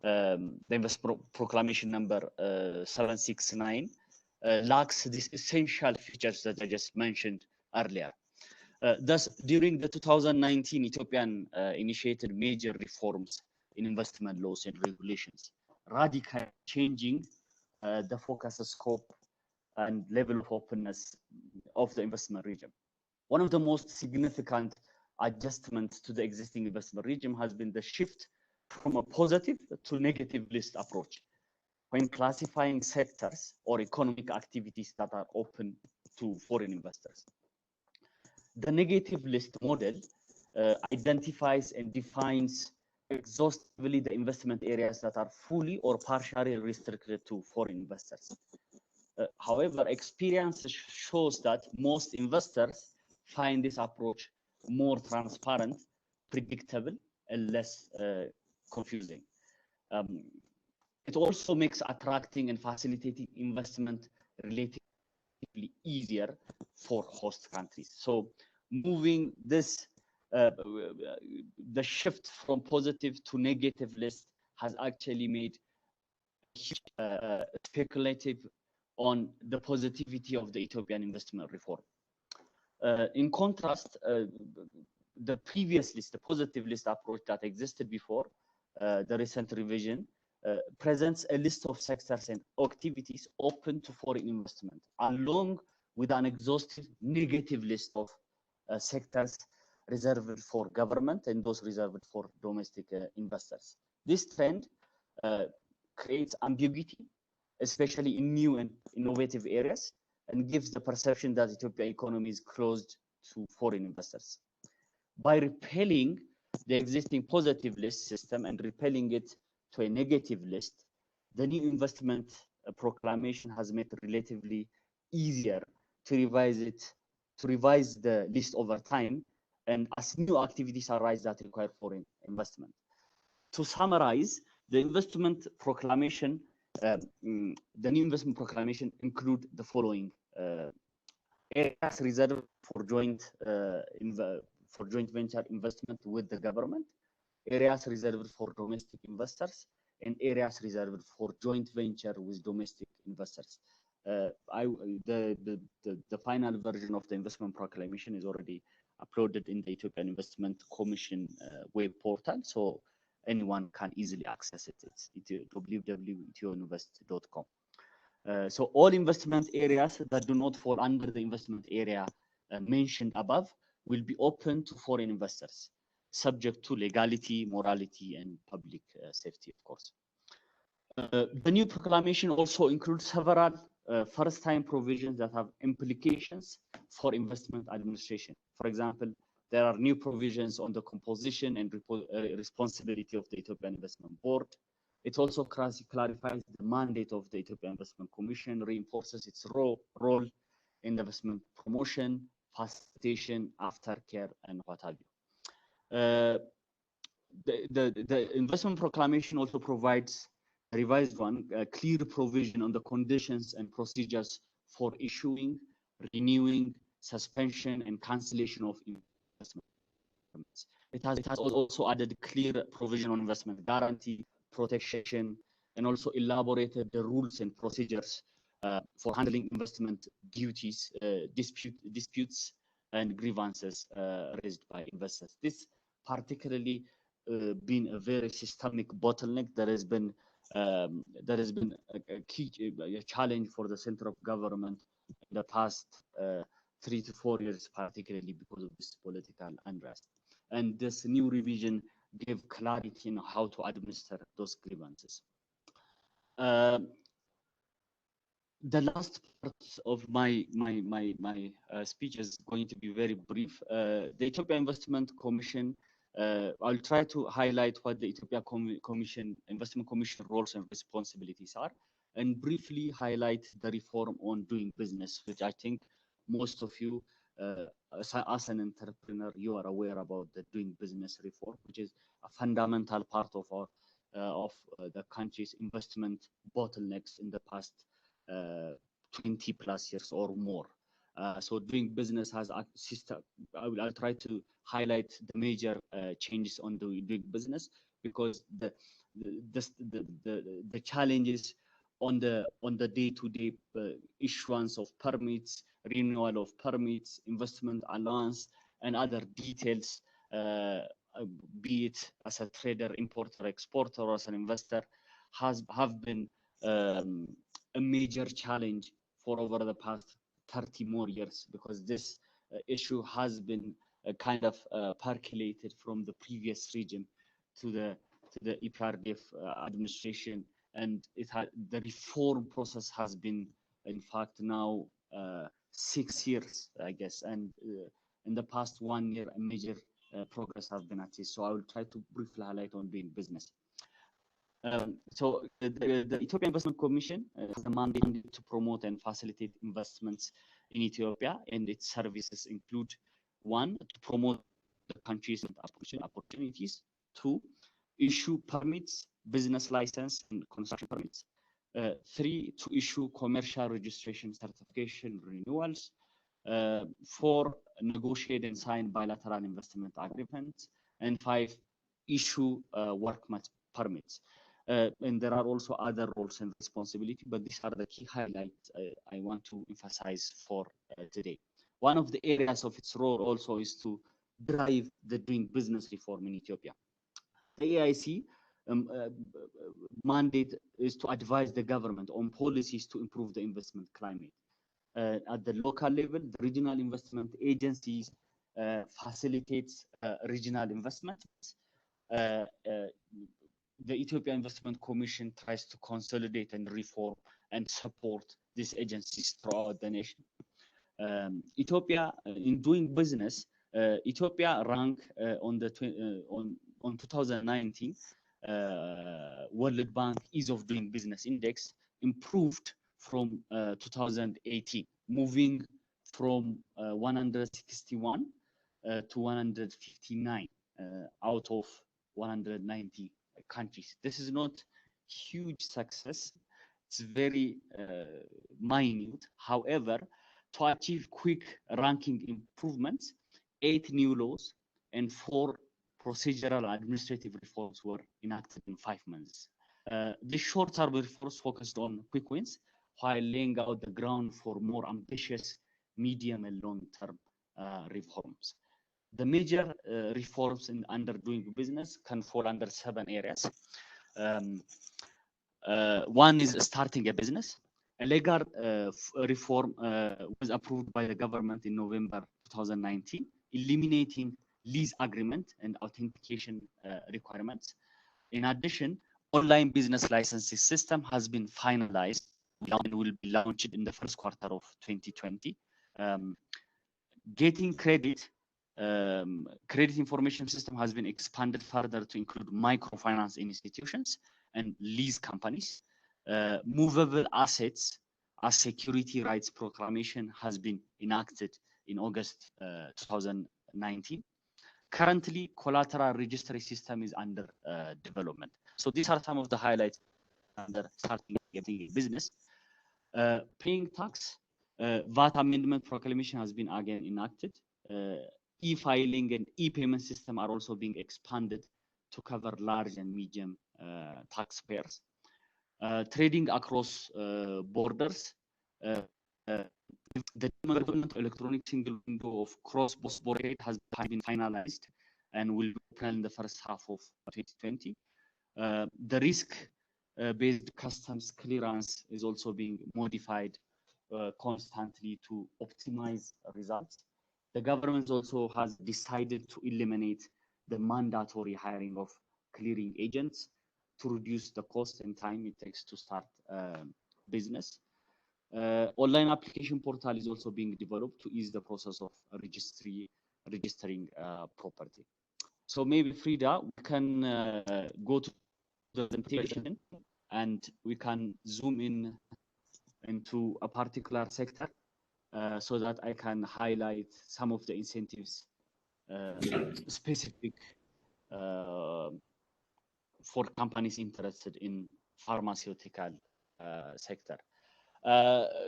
the investment proclamation number 769, lacks these essential features that I just mentioned earlier. Thus, during the 2019, Ethiopian initiated major reforms in investment laws and regulations, radically changing the focus, scope, and level of openness of the investment regime. One of the most significant adjustments to the existing investment regime has been the shift from a positive to negative list approach when classifying sectors or economic activities that are open to foreign investors. The negative list model identifies and defines exhaustively the investment areas that are fully or partially restricted to foreign investors. However, experience shows that most investors find this approach more transparent, predictable, and less confusing. It also makes attracting and facilitating investment relatively easier for host countries. So moving this, the shift from positive to negative list has actually made speculative on the positivity of the Ethiopian investment reform. In contrast, the previous list, the positive list approach that existed before the recent revision, presents a list of sectors and activities open to foreign investment, along with an exhaustive negative list of sectors reserved for government and those reserved for domestic investors. This trend creates ambiguity, especially in new and innovative areas, and gives the perception that Ethiopia's economy is closed to foreign investors. By repealing the existing positive list system and repealing it to a negative list, the new investment proclamation has made it relatively easier to revise the list over time, and as new activities arise that require foreign investment. To summarize, the investment proclamation, the new investment proclamation include the following areas reserved for joint venture investment with the government, areas reserved for domestic investors, and areas reserved for joint venture with domestic investors. The final version of the investment proclamation is already uploaded in the Ethiopian Investment Commission web portal, so anyone can easily access it. It's www.ethioinvest.com. So all investment areas that do not fall under the investment area mentioned above will be open to foreign investors, subject to legality, morality, and public safety, of course. The new proclamation also includes several first-time provisions that have implications for investment administration. For example, there are new provisions on the composition and responsibility of the Ethiopian Investment Board. It also clarifies the mandate of the Ethiopian Investment Commission, reinforces its role in investment promotion, facilitation, aftercare, and what have you. The investment proclamation also provides a revised one, a clear provision on the conditions and procedures for issuing, renewing, suspension, and cancellation of investment permits. It has also added clear provision on investment guarantee, protection, and also elaborated the rules and procedures for handling investment duties, disputes, and grievances raised by investors. This particularly been a very systemic bottleneck that has been a key challenge for the center government in the past 3 to 4 years, particularly because of this political unrest. And this new revision gave clarity in how to administer those grievances. The last part of my speech is going to be very brief. The Ethiopia Investment Commission. I'll try to highlight what the Ethiopia Investment Commission roles and responsibilities are, and briefly highlight the reform on doing business, which I think most of you, as an entrepreneur, you are aware about the doing business reform, which is a fundamental part of our the country's investment bottlenecks in the past 20 plus years or more. So doing business has a system. I'll try to highlight the major changes on doing business, because the challenges on the day-to-day issuance of permits, renewal of permits, investment allowance, and other details, be it as a trader, importer, exporter, or as an investor, have been a major challenge for over the past 30 more years, because this issue has been kind of percolated from the previous regime to the EPRDF administration, and the reform process has been, in fact, now 6 years, I guess, and in the past 1 year, a major progress has been achieved. So I will try to briefly highlight on doing business. So the Ethiopian Investment Commission has the mandate to promote and facilitate investments in Ethiopia, and its services include: 1, to promote the country's opportunities; 2, issue permits, business license, and construction permits; 3, to issue commercial registration certification renewals; 4, negotiate and sign bilateral investment agreements; and 5, issue work permits. And there are also other roles and responsibilities, but these are the key highlights I want to emphasize for today. One of the areas of its role also is to drive the doing business reform in Ethiopia. The AIC mandate is to advise the government on policies to improve the investment climate. At the local level, the regional investment agencies facilitates regional investments. The Ethiopia Investment Commission tries to consolidate and reform and support these agencies throughout the nation. Ethiopia, in doing business, Ethiopia ranked on 2019 World Bank Ease of Doing Business Index, improved from 2018, moving from 161 to 159 out of 190 countries. This is not huge success. It's very minute. However, to achieve quick ranking improvements, 8 new laws and 4 procedural administrative reforms were enacted in 5 months. The short-term reforms focused on quick wins, while laying out the ground for more ambitious medium and long-term reforms. The major reforms under doing business can fall under 7 areas. One is starting a business. A legal reform was approved by the government in November 2019, eliminating lease agreement and authentication requirements. In addition, online business licensing system has been finalized and will be launched in the first quarter of 2020. Getting credit information system has been expanded further to include microfinance institutions and lease companies. Movable assets as security rights proclamation has been enacted in August 2019. Currently, collateral registry system is under development. So these are some of the highlights under starting a business. Paying tax, VAT amendment proclamation has been again enacted. E-filing and e-payment system are also being expanded to cover large and medium taxpayers. Trading across borders, the development electronic single window of cross-border trade has been finalized and will open in the first half of 2020. The risk-based customs clearance is also being modified constantly to optimize results. The government also has decided to eliminate the mandatory hiring of clearing agents to reduce the cost and time it takes to start business. Online application portal is also being developed to ease the process of registering property. So maybe Frida, we can go to the presentation and we can zoom in into a particular sector so that I can highlight some of the incentives specific for companies interested in pharmaceutical sector.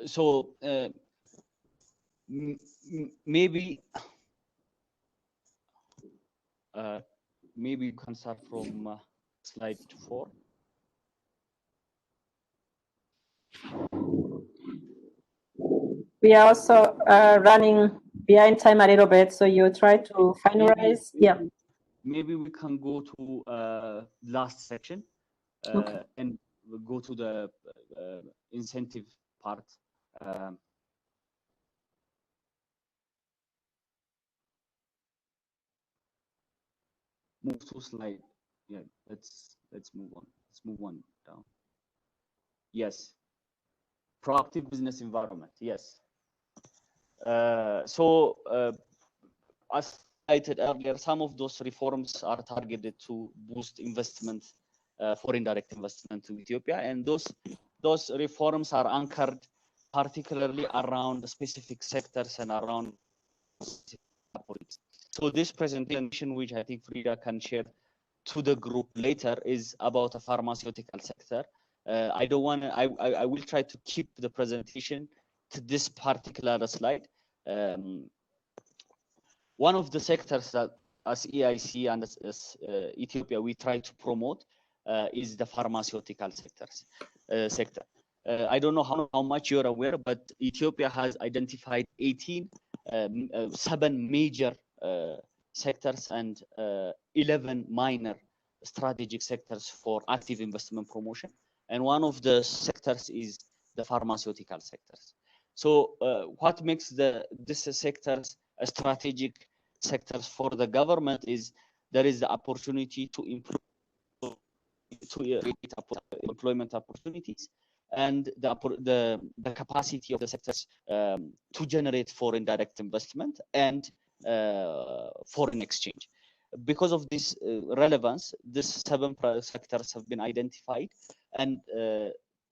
So maybe maybe you can start from slide 4. We are also running behind time a little bit, so you try to finalize. Maybe we can go to last section and we'll go to the incentive part. Move to slide. Yeah, let's move on. Let's move on down. Yes. Proactive business environment. Yes. So as stated earlier, some of those reforms are targeted to boost investment, foreign direct investment to Ethiopia, and those reforms are anchored particularly around specific sectors and around. So this presentation, which I think Frida can share to the group later, is about a pharmaceutical sector. I don't want to. I will try to keep the presentation to this particular slide. One of the sectors that as EIC and as Ethiopia we try to promote is the pharmaceutical sector. I don't know how much you're aware, but Ethiopia has identified 7 major sectors and 11 minor strategic sectors for active investment promotion. And one of the sectors is the pharmaceutical sectors. So what makes this sectors a strategic sectors for the government is there is the opportunity to improve employment opportunities and the capacity of the sectors to generate foreign direct investment and foreign exchange. Because of this relevance, these 7 sectors have been identified, and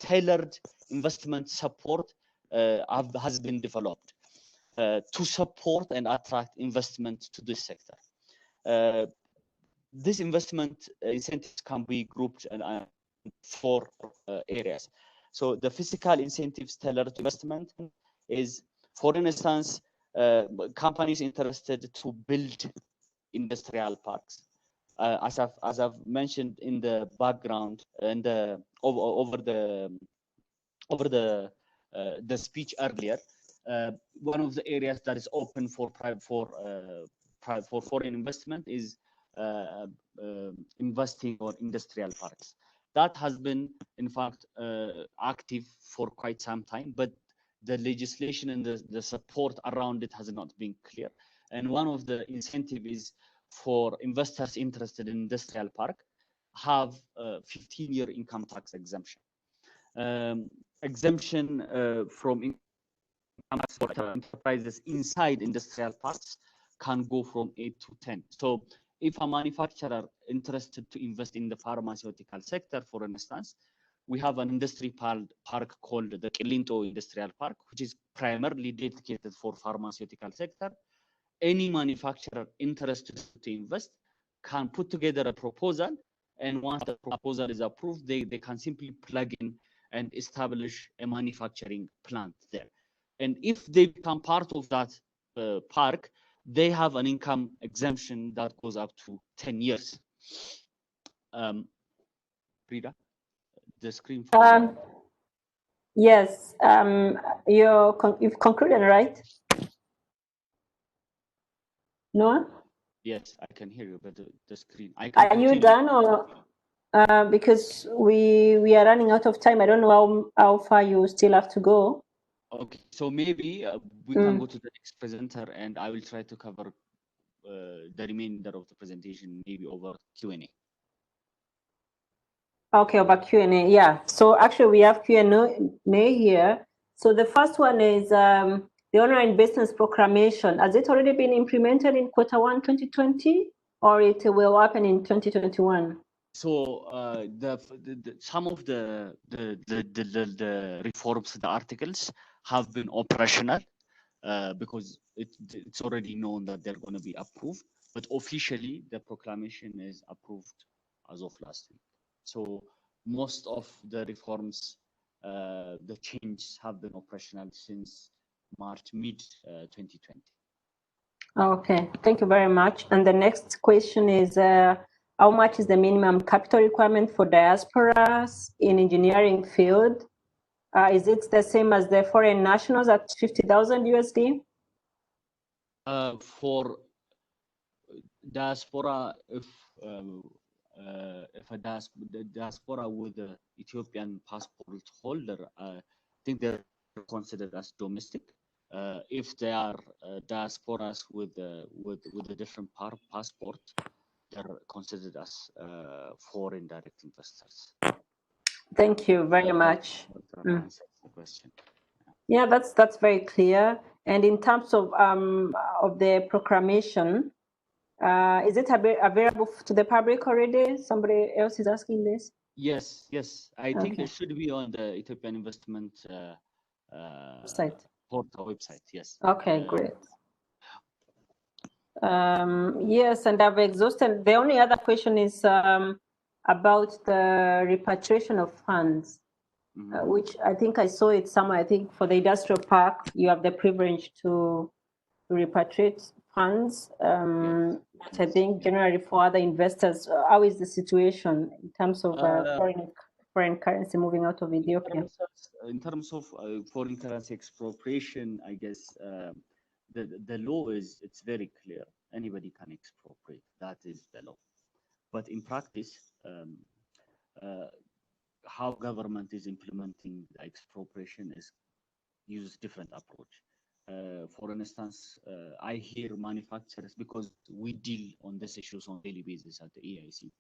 tailored investment support has been developed to support and attract investment to this sector. This investment incentives can be grouped in 4 areas. So the fiscal incentives tailored to investment is, for instance, companies interested to build industrial parks. As I've mentioned in the background and over the speech earlier, one of the areas that is open for foreign investment is investing on industrial parks. That has been, in fact, active for quite some time, but the legislation and the support around it has not been clear. And one of the incentives is for investors interested in industrial park have 15-year income tax exemption. Exemption from income tax for enterprises inside industrial parks can go from 8 to 10. So if a manufacturer interested to invest in the pharmaceutical sector, for instance, we have an industry park called the Qilinto Industrial Park, which is primarily dedicated for pharmaceutical sector. Any manufacturer interested to invest can put together a proposal, and once the proposal is approved, they can simply plug in and establish a manufacturing plant there. And if they become part of that park, they have an income exemption that goes up to 10 years. Frida, the screen. Yes, you've concluded, right? Noah? Yes, I can hear you, but the screen. Are you done, or because we are running out of time? I don't know how far you still have to go. Okay, so maybe we can go to the next presenter, and I will try to cover the remainder of the presentation, maybe over Q&A. Okay, about Q&A, yeah. So actually, we have Q&A here. So the first one is the Honor and Business Proclamation. Has it already been implemented in Q1 2020, or it will happen in 2021? So some of the reforms, the articles have been operational because it's already known that they're going to be approved. But officially, the proclamation is approved as of last week. So most of the reforms, the changes have been operational since mid 2020. Okay, thank you very much. And the next question is, how much is the minimum capital requirement for diasporas in engineering field? Is it the same as the foreign nationals at 50,000 USD? For diaspora, if the diaspora with the Ethiopian passport holder, I think they're considered as domestic. If they are diasporas with a different passport, they're considered as foreign direct investors. Thank you very much. Answers the question. Yeah, that's very clear. And in terms of the proclamation, is it available to the public already? Somebody else is asking this. Yes. I think it should be on the Ethiopian investment website. Portal website. Yes. Okay, great. Yes, and I've exhausted. The only other question is about the repatriation of funds, which I think I saw it somewhere. I think for the industrial park, you have the privilege to repatriate funds. But I think generally for other investors, how is the situation in terms of foreign currency moving out of Ethiopia? In terms of foreign currency expropriation, I guess the law it's very clear. Anybody can expropriate. That is the law. But in practice, how government is implementing the expropriation is use different approach. For instance, I hear manufacturers, because we deal on these issues on daily basis at the EIC.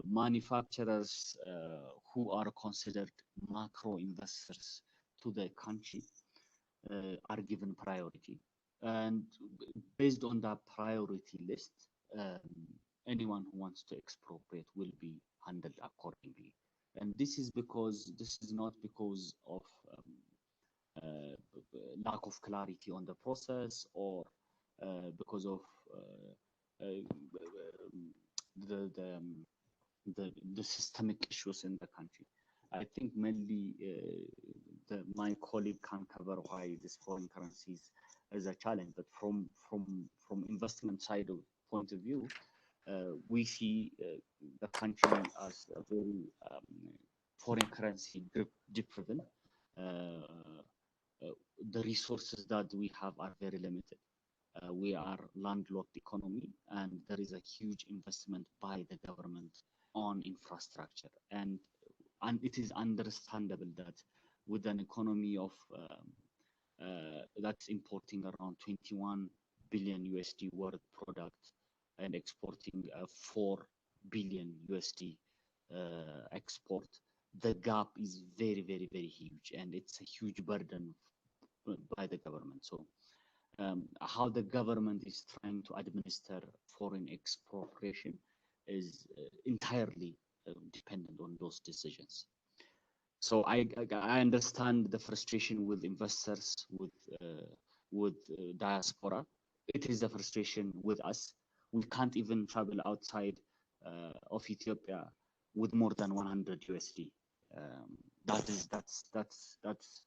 Manufacturers who are considered macro investors to the country are given priority, and based on that priority list, anyone who wants to expropriate will be handled accordingly. And this is not because of lack of clarity on the process, or because of the systemic issues in the country. I think mainly my colleague can cover why this foreign currencies is a challenge. But from investment side of point of view, we see the country as a very foreign currency driven. The resources that we have are very limited. We are landlocked economy, and there is a huge investment by the government on infrastructure, and it is understandable that with an economy of that's importing around 21 billion USD worth product and exporting 4 billion USD export, the gap is very, very, very huge, and it's a huge burden by the government. So how the government is trying to administer foreign expropriation is entirely dependent on those decisions. So I understand the frustration with investors, with diaspora. It is a frustration with us. We can't even travel outside of Ethiopia with more than 100 USD. That's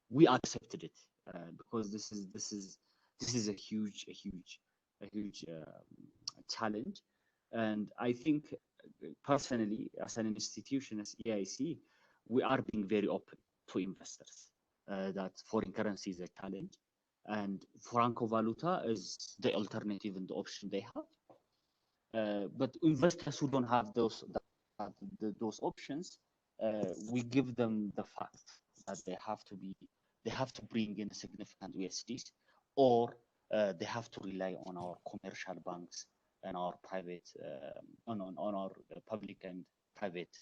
we accepted it because this is a huge challenge. And I think personally, as an institution, as EIC, we are being very open to investors that foreign currency is a challenge, and Franco Valuta is the alternative and the option they have. But investors who don't have those options, we give them the fact that they have to bring in significant USDs, or they have to rely on our commercial banks and our private, on our public and private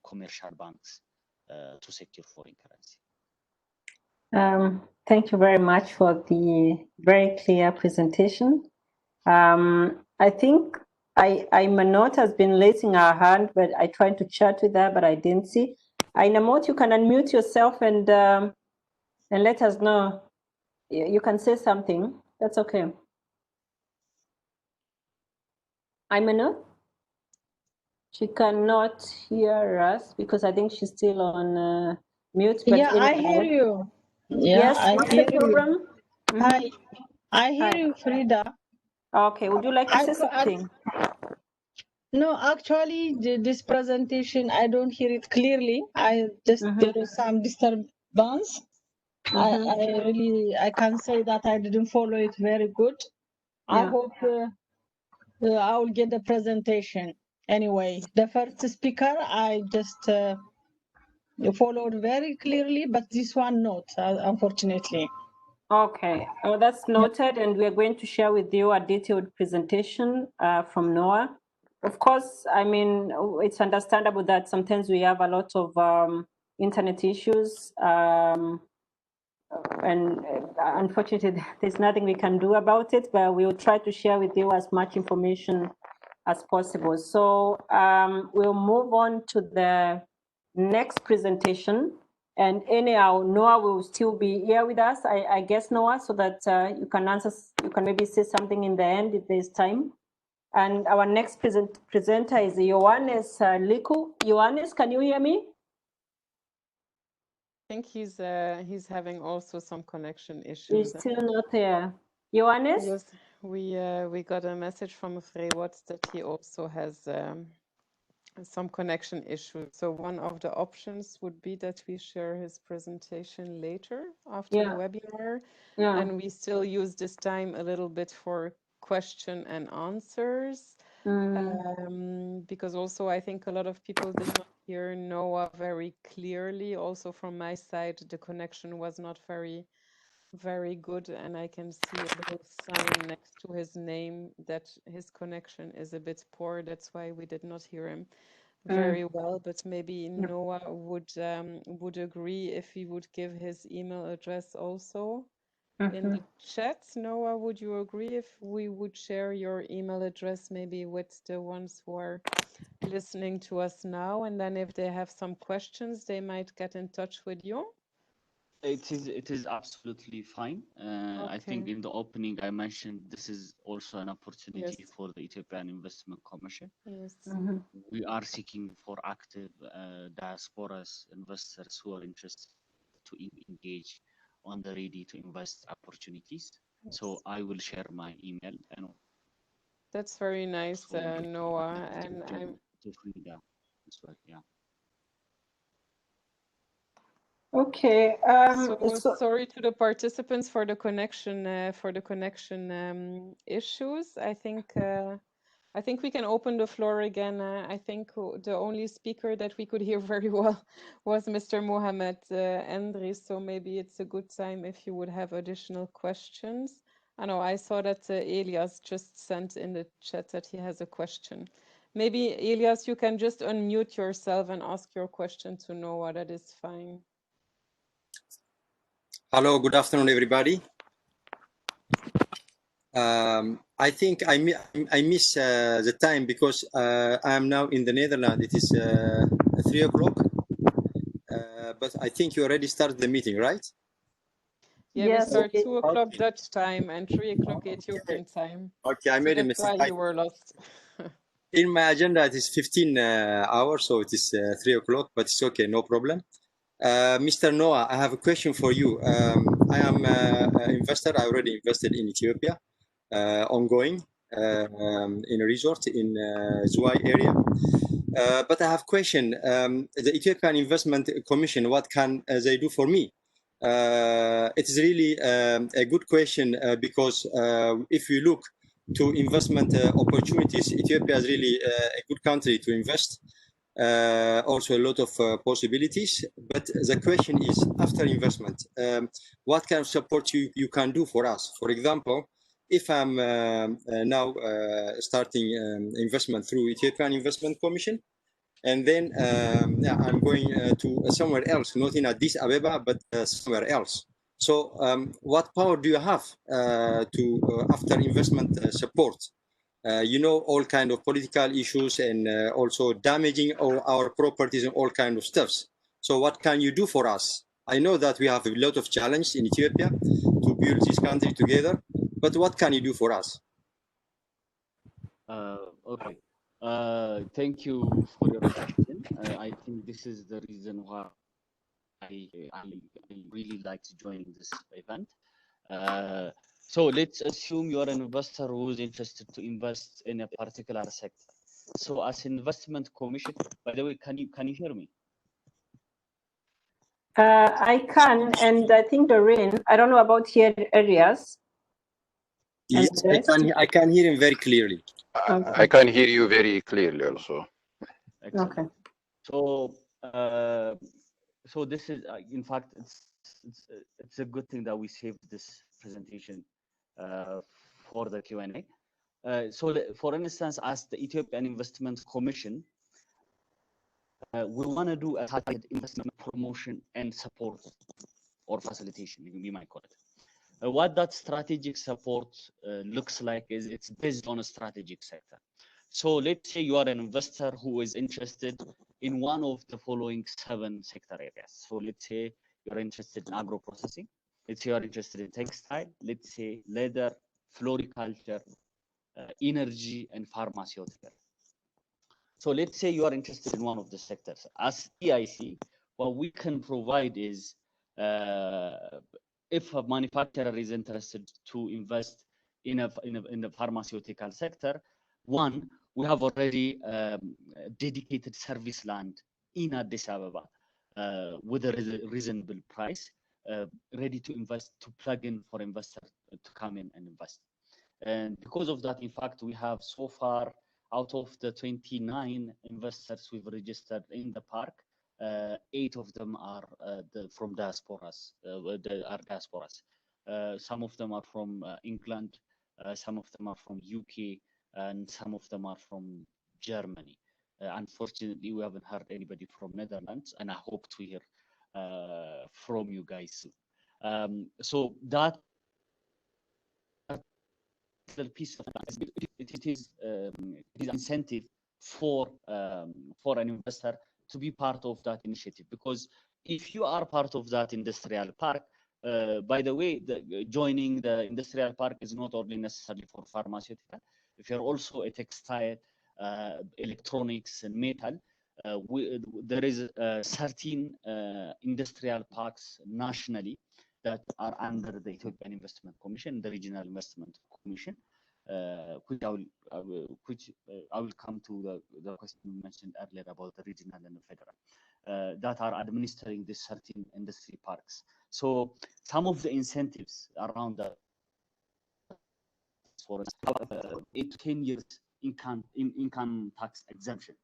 commercial banks to secure foreign currency. Thank you very much for the very clear presentation. I think Imanot has been raising her hand, but I tried to chat with her, but I didn't see. Inamot, you can unmute yourself and let us know. You can say something. That's okay. Imanot? She cannot hear us because I think she's still on mute. But yeah, I hear you. Yeah, yes, I what's hear the problem? you. Hi, I hear you, Frida. Okay, would you like to say something? No, actually, this presentation, I don't hear it clearly. There is some disturbance. I can say that I didn't follow it very good. I hope I will get the presentation. Anyway, the first speaker, I just followed very clearly, but this one not, unfortunately. Okay, that's noted, and we are going to share with you a detailed presentation from NOAA. Of course, I mean, it's understandable that sometimes we have a lot of internet issues, and unfortunately, there's nothing we can do about it, but we will try to share with you as much information as possible. So we'll move on to the next presentation. And anyhow, Noah will still be here with us, I guess, Noah, so that you can answer, you can maybe say something in the end if there's time. And our next presenter is Ioannis Liku. Ioannis, can you hear me? I think he's having also some connection issues. He's still not there. Ioannis? Yes, we got a message from Frewat that he also has some connection issues. So one of the options would be that we share his presentation later after the webinar. And we still use this time a little bit for question and answers. Because also I think a lot of people did not hear Noah very clearly. Also from my side, the connection was not very good, and I can see a little sign next to his name that his connection is a bit poor. That's why we did not hear him very well. But maybe Noah would agree if he would give his email address also in the chat. Noah, would you agree if we would share your email address maybe with the ones who are listening to us now, and then if they have some questions, they might get in touch with you? It is absolutely fine. I think in the opening I mentioned this is also an opportunity for the Ethiopian Investment Commission. Yes. We are seeking for active diasporas investors who are interested to engage on the ready to invest opportunities. So I will share my email. That's very nice, Noah. And I'm to Frida as well. Yeah. Okay. So sorry to the participants for the connection issues. I think we can open the floor again. I think the only speaker that we could hear very well was Mr. Mohamed Endris. So maybe it's a good time if you would have additional questions. I know I saw that Elias just sent in the chat that he has a question. Maybe Elias, you can just unmute yourself and ask your question to Noah. That is fine. Hello, good afternoon, everybody. I think I miss the time because I am now in the Netherlands. It is 3 o'clock, but I think you already started the meeting, right? Yeah, yes, we start 2 o'clock Dutch time and 3 o'clock Ethiopian time. Okay, I made a mistake. That's why you were lost. In my agenda, it is 15 hours, so it is 3 o'clock, but it's okay, no problem. Mr. Noah, I have a question for you. I am an investor. I already invested in Ethiopia, ongoing in a resort in Zwei area. But I have a question. The Ethiopian Investment Commission, what can they do for me? It is really a good question because if you look to investment opportunities, Ethiopia is really a good country to invest. Also a lot of possibilities, but the question is after investment, what kind of support you can do for us? For example, if I'm now starting investment through Ethiopian Investment Commission, and then I'm going to somewhere else, not in Addis Ababa, but somewhere else. So what power do you have after investment support? You know, all kind of political issues and also damaging our properties and all kind of stuffs. So what can you do for us? I know that we have a lot of challenge in Ethiopia to build this country together, but what can you do for us? Okay. Thank you for your question. I think this is the reason why I really like to join this event. So let's assume you're an investor who's interested to invest in a particular sector. So as investment commission, by the way, can you hear me? I can, and I think Doreen, I don't know about here areas. Yes, I can hear him very clearly. Okay. I can hear you very clearly also. Excellent. Okay. So, so this is, in fact, it's a good thing that we saved this presentation for the Q&A. So, for instance, as the Ethiopian Investment Commission, we want to do a targeted investment promotion and support or facilitation, we might call it. What that strategic support looks like is it's based on a strategic sector. So let's say you are an investor who is interested in one of the following 7 sector areas. So let's say you're interested in agro processing. Let's say you're interested in textile. Let's say leather, floriculture, energy, and pharmaceutical. So let's say you are interested in one of the sectors. As EIC, what we can provide is if a manufacturer is interested to invest in the pharmaceutical sector, one, we have already dedicated service land in Addis Ababa with a reasonable price, ready to invest, to plug in for investors to come in and invest. And because of that, in fact, we have so far, out of the 29 investors we've registered in the park, 8 of them are from diasporas, are diasporas. Some of them are from England, some of them are from UK, and some of them are from Germany. Unfortunately, we haven't heard anybody from Netherlands, and I hope to hear from you guys soon. So that piece of it is incentive for an investor to be part of that initiative, because if you are part of that industrial park, by the way, joining the industrial park is not only necessary for pharmaceutical. If you're also a textile, electronics, and metal, there is 13 industrial parks nationally that are under the Ethiopian Investment Commission, the Regional Investment Commission, which I will come to the question you mentioned earlier about the regional and the federal, that are administering these 13 industry parks. So some of the incentives around that, for 8 to 10 years income tax exemption.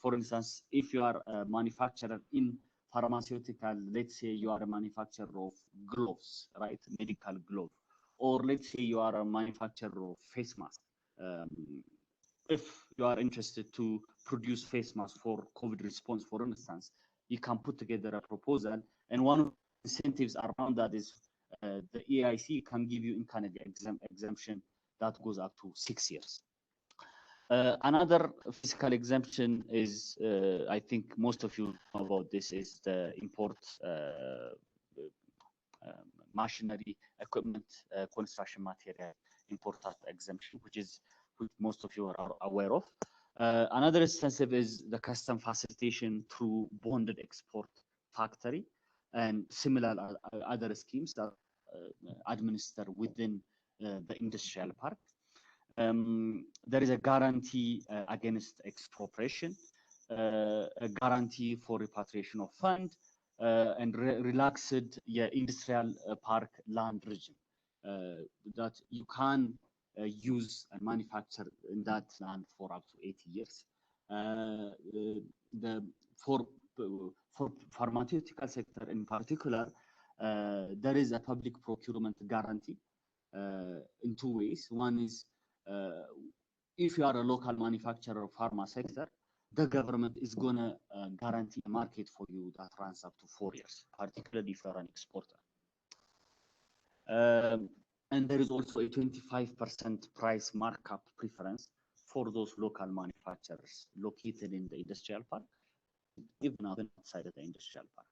For instance, if you are a manufacturer in pharmaceutical, let's say you are a manufacturer of gloves, right? Medical glove. Or let's say you are a manufacturer of face mask. If you are interested to produce face masks for COVID response, for instance, you can put together a proposal. And one of the incentives around that is the EIC can give you income exemption that goes up to 6 years. Another fiscal exemption is, I think most of you know about this, is the import machinery, equipment, construction material import exemption, which most of you are aware of. Another incentive is the custom facilitation through bonded export factory and similar other schemes that administer within the industrial park. There is a guarantee against expropriation, a guarantee for repatriation of funds, and relaxed industrial park land regime that you can use and manufacture in that land for up to 80 years. For pharmaceutical sector in particular, there is a public procurement guarantee in 2 ways. One is if you are a local manufacturer of pharma sector, the government is going to guarantee a market for you that runs up to 4 years, particularly if you are an exporter. And there is also a 25% price markup preference for those local manufacturers located in the industrial park, even outside of the industrial park.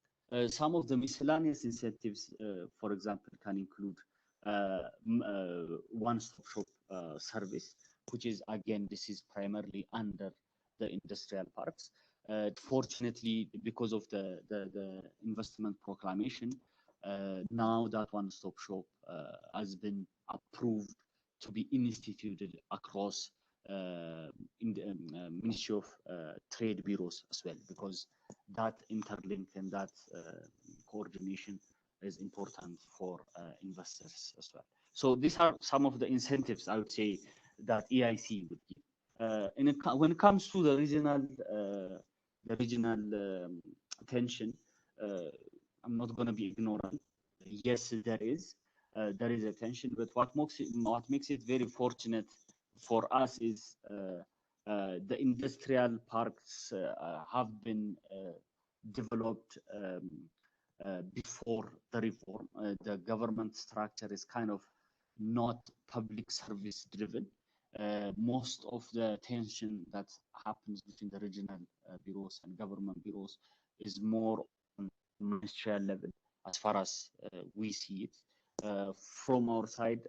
Some of the miscellaneous incentives, for example, can include one-stop shop service, which is, again, this is primarily under the industrial parks. Fortunately, because of the investment proclamation, now that one-stop shop has been approved to be instituted across in the Ministry of Trade bureaus as well, because that interlink and that coordination is important for investors as well. So these are some of the incentives I would say that EIC would give. When it comes to the regional tension, I'm not going to be ignorant. Yes, there is a tension, but what makes it very fortunate for us is the industrial parks have been developed before the reform. The government structure is kind of not public service driven. Most of the tension that happens between the regional bureaus and government bureaus is more on ministerial level, as far as we see it. From our side,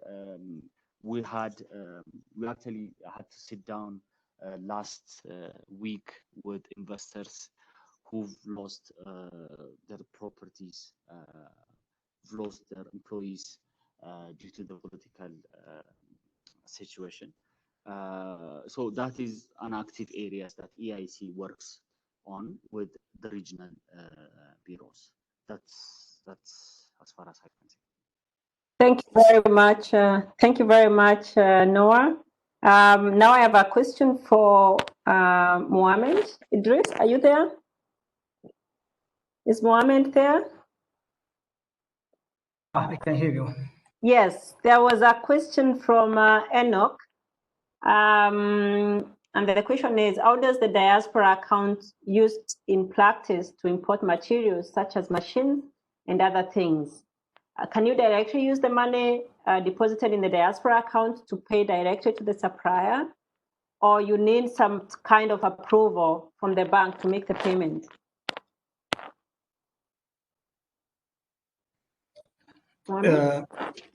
we actually had to sit down last week with investors who've lost their properties, lost their employees due to the political situation. So that is an active area that EIC works on with the regional bureaus. That's as far as I can say. Thank you very much. Thank you very much, Noah. Now I have a question for Mohammed. Idris, are you there? Is Mohammed there? I can hear you. Yes, there was a question from Enoch. And the question is, how does the diaspora account used in practice to import materials such as machines and other things? Can you directly use the money deposited in the diaspora account to pay directly to the supplier? Or you need some kind of approval from the bank to make the payment?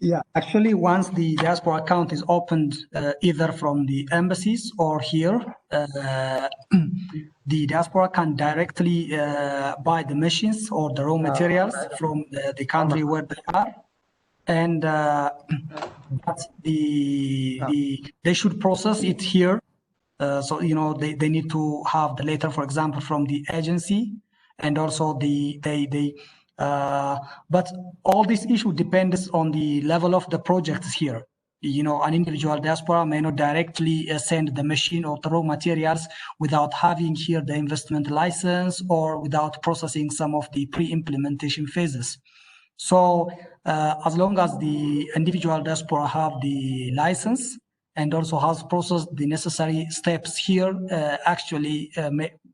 Yeah, actually, once the diaspora account is opened, either from the embassies or here, the diaspora can directly buy the machines or the raw materials from the country where they are, and but they should process it here. So they need to have the letter, for example, from the agency, and also but all this issue depends on the level of the projects here. An individual diaspora may not directly send the machine or the raw materials without having here the investment license or without processing some of the pre-implementation phases. So as long as the individual diaspora have the license and also has processed the necessary steps here,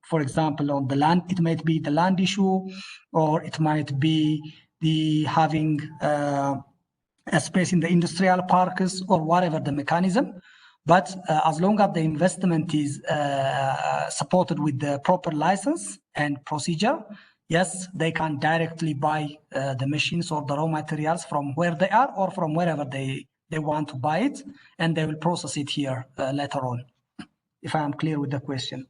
for example, on the land, it might be the land issue, or it might be the having a space in the industrial parks or whatever the mechanism. But as long as the investment is supported with the proper license and procedure, yes, they can directly buy the machines or the raw materials from where they are or from wherever they want to buy it, and they will process it here later on, if I am clear with the question.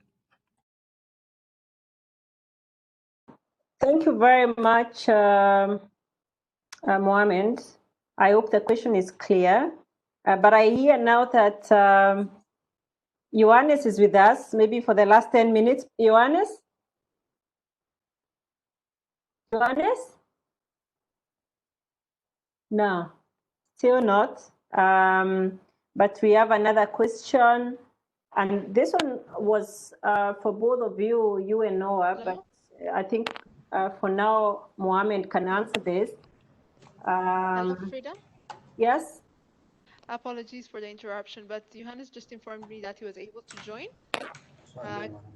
Thank you very much, Mohammed. I hope the question is clear. But I hear now that Ioannis is with us, maybe for the last 10 minutes. Ioannis? No, still not. But we have another question. And this one was for both of you and Noah, but I think for now, Mohammed can answer this. Hello, Frida? Yes? Apologies for the interruption, but Johannes just informed me that he was able to join.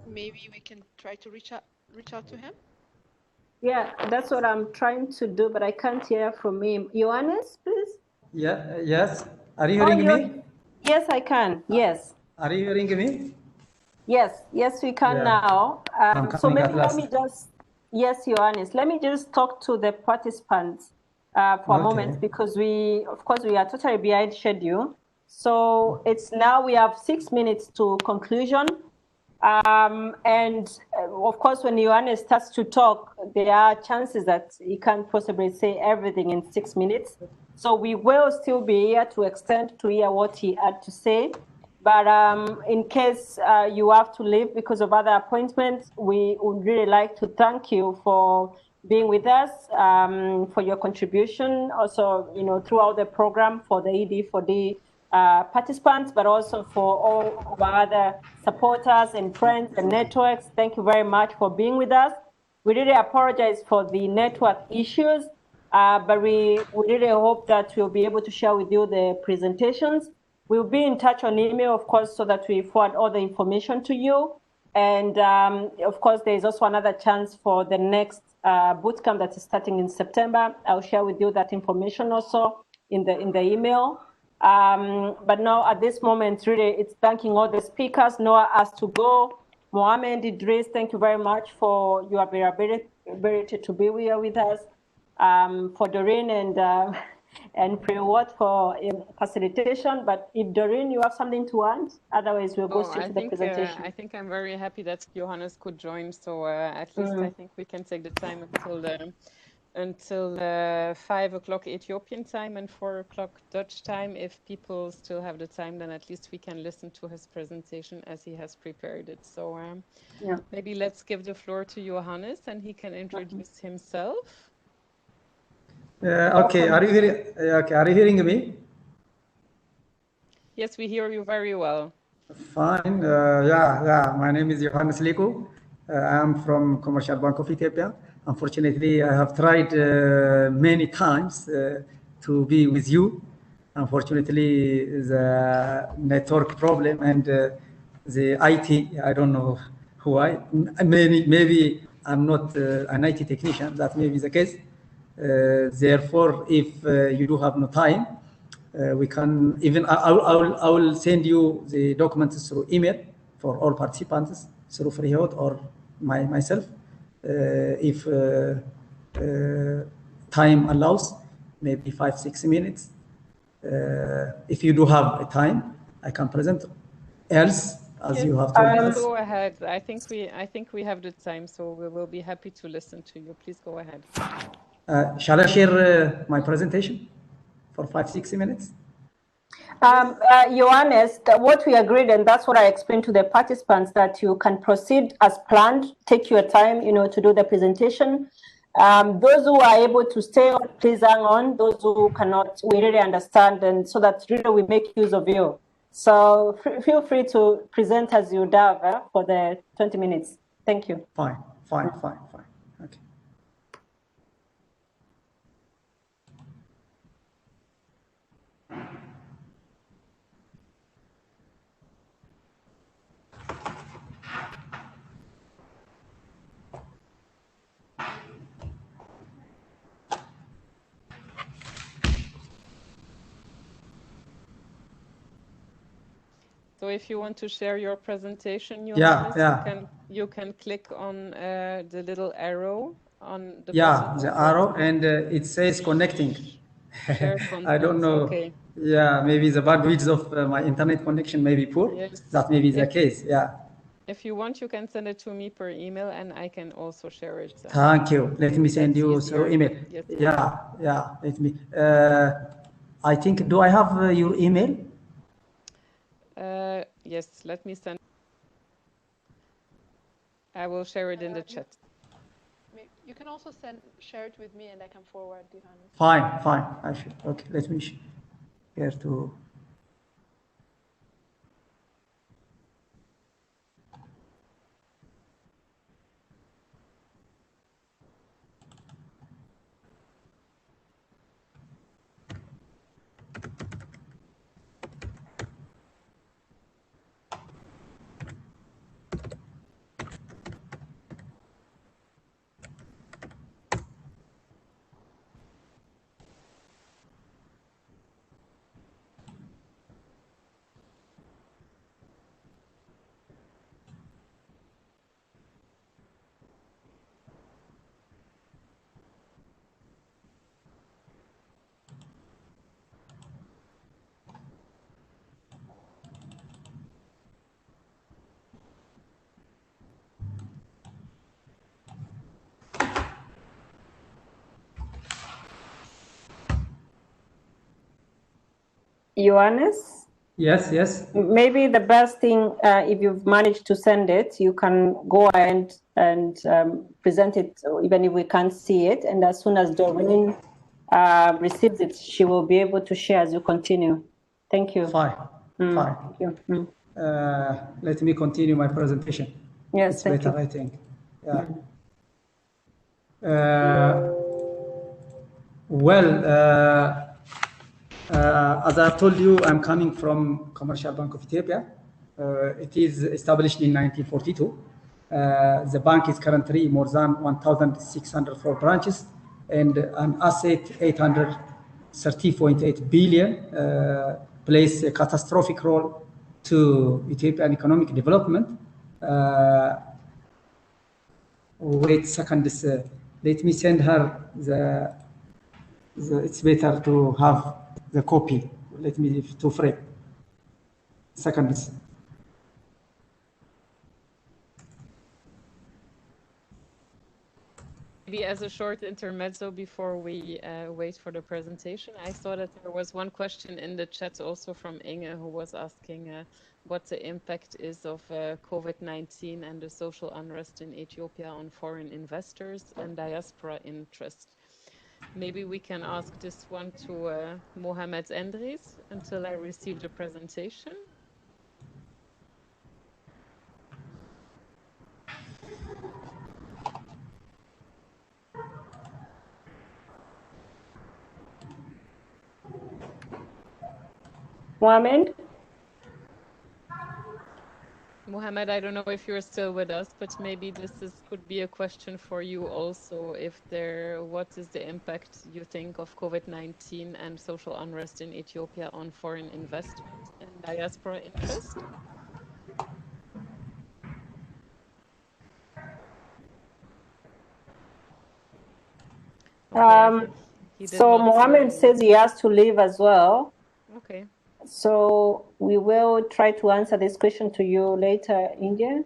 Maybe we can try to reach out to him. Yeah, that's what I'm trying to do, but I can't hear from him. Johannes, please. Yeah, yes. Are you Oh, hearing me? yes, I can. Yes. Are you hearing me? Yes, we can Yeah, now. I'm So coming maybe at last. yes, Johannes, let me just talk to the participants for a Okay. moment because of course, we are totally behind schedule. So it's now we have 6 minutes to conclusion. And of course, when Johannes starts to talk, there are chances that he can't possibly say everything in 6 minutes. So we will still be here to extend to hear what he had to say. But in case you have to leave because of other appointments, we would really like to thank you for being with us, for your contribution, also, throughout the program for the ED, for the participants, but also for all of our other supporters and friends and networks. Thank you very much for being with us. We really apologize for the network issues, but we really hope that we'll be able to share with you the presentations. We'll be in touch on email, of course, so that we forward all the information to you. And of course, there is also another chance for the next bootcamp that is starting in September. I'll share with you that information also in the email. But now at this moment, really, it's thanking all the speakers. Noah has to go. Mohamed Idris, thank you very much for your ability to be here with us. For Doreen and Prewat for facilitation. But if Doreen, you have something to add, otherwise we'll go straight to the presentation. I think I'm very happy that Johannes could join. So at least I think we can take the time until 5 o'clock Ethiopian time and 4 o'clock Dutch time. If people still have the time, then at least we can listen to his presentation as he has prepared it. So maybe let's give the floor to Johannes and he can introduce himself. Okay. Are you hearing? Okay. Are you hearing me? Yes, we hear you very well. Fine. Yeah. My name is Johannes Liku. I am from Commercial Bank of Ethiopia. Unfortunately, I have tried many times to be with you. Unfortunately, the network problem and the IT, I don't know why. Maybe I'm not an IT technician. That may be the case. Therefore, if you do have no time, we can even, I will send you the documents through email for all participants through Freehold or myself. If time allows, maybe 5-6 minutes. If you do have a time, I can present. Else, as you have told us. Go ahead. I think we have the time, so we will be happy to listen to you. Please go ahead. Shall I share my presentation for 5-6 minutes? Johannes, what we agreed, and that's what I explained to the participants, that you can proceed as planned, take your time, to do the presentation. Those who are able to stay on, please hang on. Those who cannot, we really understand, and so that really we make use of you. So feel free to present as you have for the 20 minutes. Thank you. Fine. Okay. So if you want to share your presentation, Johannes, you can click on the little arrow on the bottom. The arrow, and it says connecting. I don't know. Okay. Yeah, maybe the bandwidth of my internet connection may be poor. Yes. That may be the case. Yeah. If you want, you can send it to me per email, and I can also share it. Thank you. Let me send you through email. Yes. Yeah. Let me. I think. Do I have your email? Yes. Let me send. I will share it in the chat. You can also share it with me, and I can forward it on. Fine. I should. Okay. Let me share to. Johannes? Yes, yes. Maybe the best thing, if you've managed to send it, you can go ahead and present it, even if we can't see it. And as soon as Doreen receives it, she will be able to share as you continue. Thank you. Fine. Fine. Thank you. Let me continue my presentation. Yes, it's thank better, you. I think. Yeah. As I've told you, I'm coming from Commercial Bank of Ethiopia. It is established in 1942. The bank is currently more than 1,604 branches and an asset 830.8 billion, plays a catastrophic role to Ethiopian economic development. Wait a second, let me send her it's better to have the copy. Let me to frame. Seconds. Maybe as a short intermezzo before we wait for the presentation, I saw that there was one question in the chat also from Inge, who was asking what the impact is of COVID-19 and the social unrest in Ethiopia on foreign investors and diaspora interest. Maybe we can ask this one to Mohamed Endries until I receive the presentation. Mohamed, I don't know if you're still with us, but maybe this could be a question for you also. What is the impact you think of COVID-19 and social unrest in Ethiopia on foreign investment and diaspora interest? So Mohammed says he has to leave as well. Okay. So we will try to answer this question to you later, India.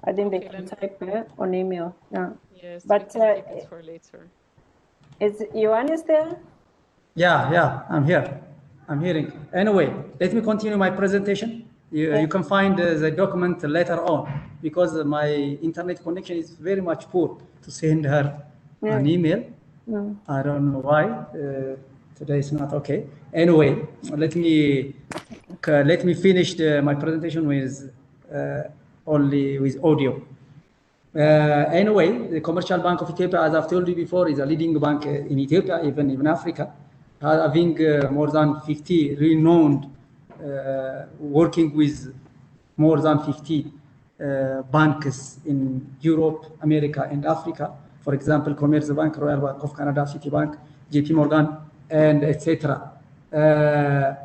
I think they can type it on email. Yeah. Yes, but we can keep it for later. Is Johannes there? Yeah, I'm here. I'm hearing. Anyway, let me continue my presentation. You can find the document later on because my internet connection is very much poor to send her an email. I don't know why. Today is not okay. Anyway, let me finish my presentation with only with audio. Anyway, the Commercial Bank of Ethiopia, as I've told you before, is a leading bank in Ethiopia, even in Africa, having more than 50 renowned, working with more than 50 banks in Europe, America, and Africa. For example, Commerzbank, Royal Bank of Canada, Citibank, JP Morgan, and etc. There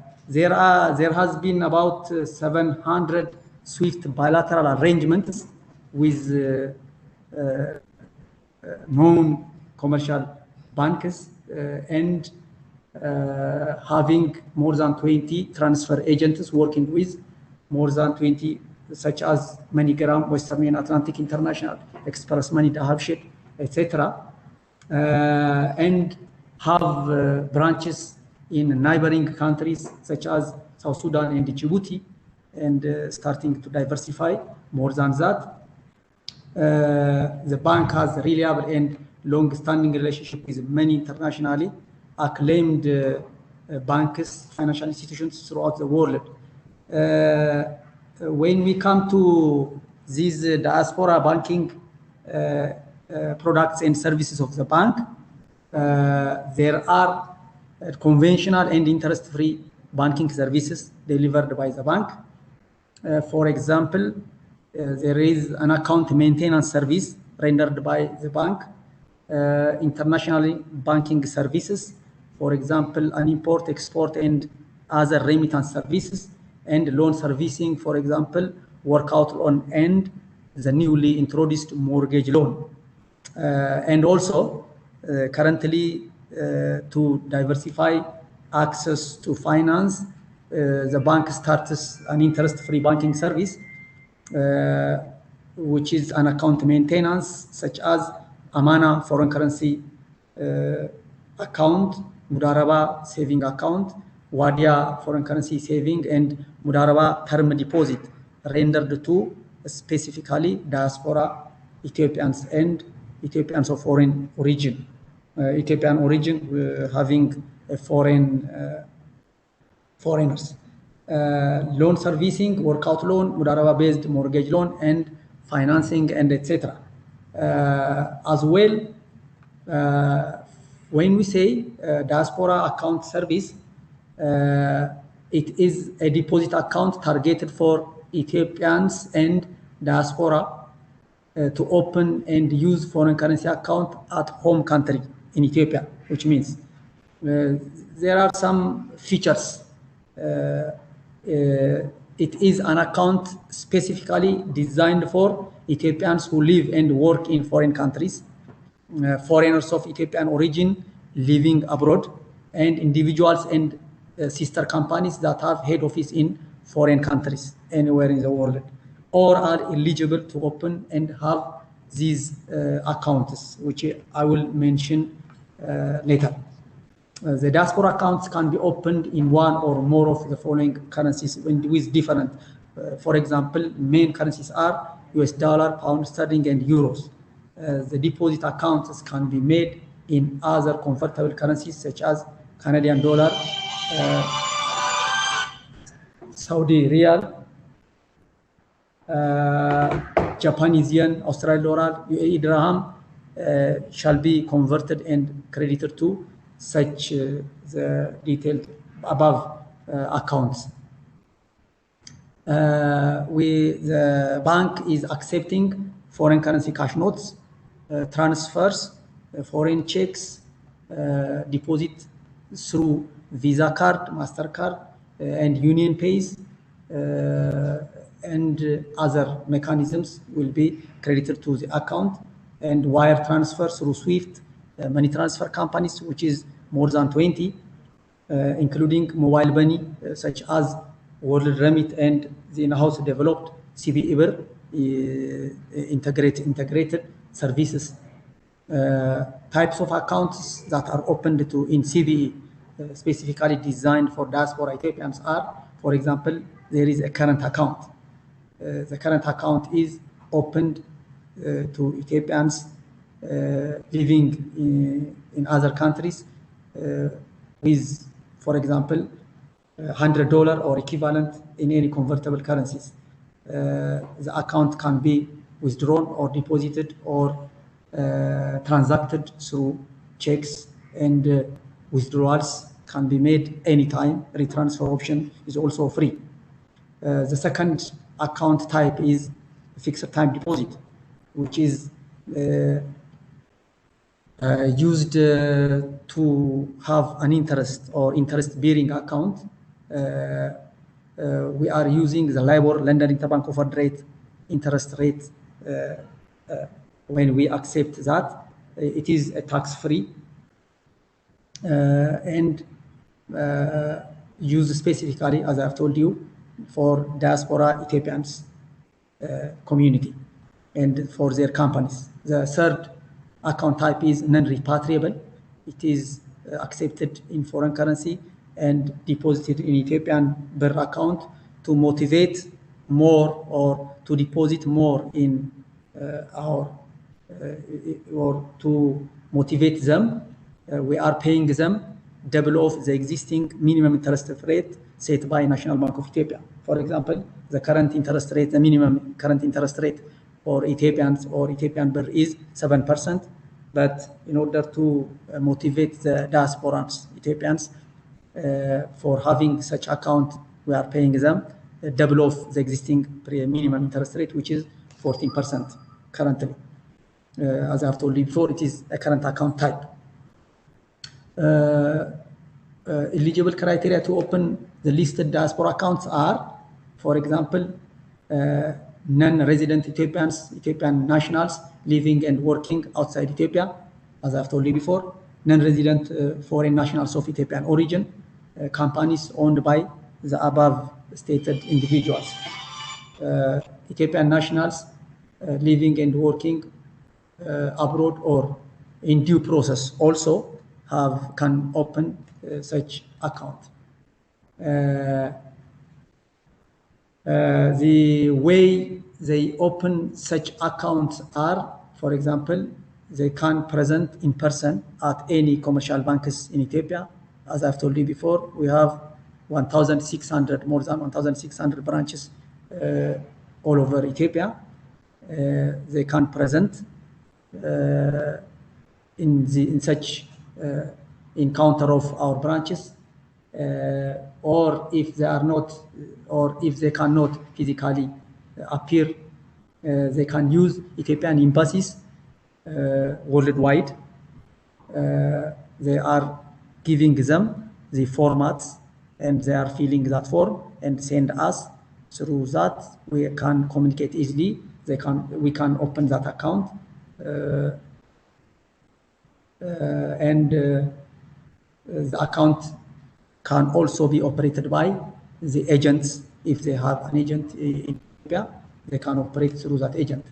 has been about 700 swift bilateral arrangements with known commercial banks and having more than 20 transfer agents working with more than 20, such as MoneyGram, Western and Atlantic International, Express Money, Dahabshil, etc. And have branches in neighboring countries such as South Sudan and Djibouti, and starting to diversify more than that. The bank has a reliable and long-standing relationship with many internationally acclaimed banks, financial institutions throughout the world. When we come to these diaspora banking products and services of the bank, there are conventional and interest-free banking services delivered by the bank. For example, there is an account maintenance service rendered by the bank, international banking services, for example, an import, export, and other remittance services, and loan servicing, for example, workout loan and the newly introduced mortgage loan. And also, currently, to diversify access to finance, the bank starts an interest-free banking service, which is an account maintenance, such as Amana foreign currency account, Mudaraba saving account, Wadia foreign currency saving and Mudaraba term deposit rendered to specifically diaspora Ethiopians and Ethiopians of foreign origin. Ethiopian origin having a foreigners. Loan servicing, workout loan, Mudaraba based mortgage loan and financing and etc. As well, when we say diaspora account service, it is a deposit account targeted for Ethiopians and diaspora to open and use foreign currency account at home country in Ethiopia, which means there are some features. It is an account specifically designed for Ethiopians who live and work in foreign countries, foreigners of Ethiopian origin living abroad, and individuals and sister companies that have head office in foreign countries anywhere in the world, or are eligible to open and have these accounts, which I will mention later. The diaspora accounts can be opened in one or more of the following currencies with different, for example, main currencies are US dollar, pound sterling, and euros. The deposit accounts can be made in other convertible currencies such as Canadian dollar, Saudi riyal, Japanese yen, Australian dollar, UAE dirham shall be converted and credited to such the detailed above accounts. The bank is accepting foreign currency cash notes, transfers, foreign checks, deposit through Visa card, MasterCard, and Union Pays, and other mechanisms will be credited to the account, and wire transfers through SWIFT, money transfer companies, which is more than 20, including mobile money, such as World Remit and the in-house developed CB Iber integrated services. Types of accounts that are opened to in CBE, specifically designed for diaspora Ethiopians are, for example, there is a current account. The current account is opened to Ethiopians living in other countries with, for example, $100 or equivalent in any convertible currencies. The account can be withdrawn or deposited or transacted through checks, and withdrawals can be made anytime. Retransfer option is also free. The second account type is fixed time deposit, which is used to have an interest or interest-bearing account. We are using the LIBOR, lender interbank offered rate, interest rate. When we accept that, it is a tax-free and used specifically, as I've told you, for diaspora Ethiopians community and for their companies. The third account type is non-repatriable. It is accepted in foreign currency and deposited in Ethiopian birr account to motivate more or to deposit more in or to motivate them. We are paying them double of the existing minimum interest rate set by National Bank of Ethiopia. For example, the current interest rate, the minimum current interest rate for Ethiopians or Ethiopian birr is 7%. But in order to motivate the diasporans, Ethiopians, for having such account, we are paying them double of the existing minimum interest rate, which is 14% currently. As I have told you before, it is a current account type. Eligible criteria to open the listed diaspora accounts are, for example, non-resident Ethiopians, Ethiopian nationals living and working outside Ethiopia, as I've told you before, non-resident foreign nationals of Ethiopian origin, companies owned by the above stated individuals. Ethiopian nationals living and working abroad or in due process also can open such account. The way they open such accounts are, for example, they can present in person at any commercial banks in Ethiopia. As I've told you before, we have 1,600, more than 1,600 branches all over Ethiopia. They can present in such encounter of our branches, or if they are not, or if they cannot physically appear, they can use Ethiopian embassies worldwide. They are giving them the formats, and they are filling that form and send us. Through that, we can communicate easily. We can open that account, and the account can also be operated by the agents. If they have an agent in Ethiopia, they can operate through that agent.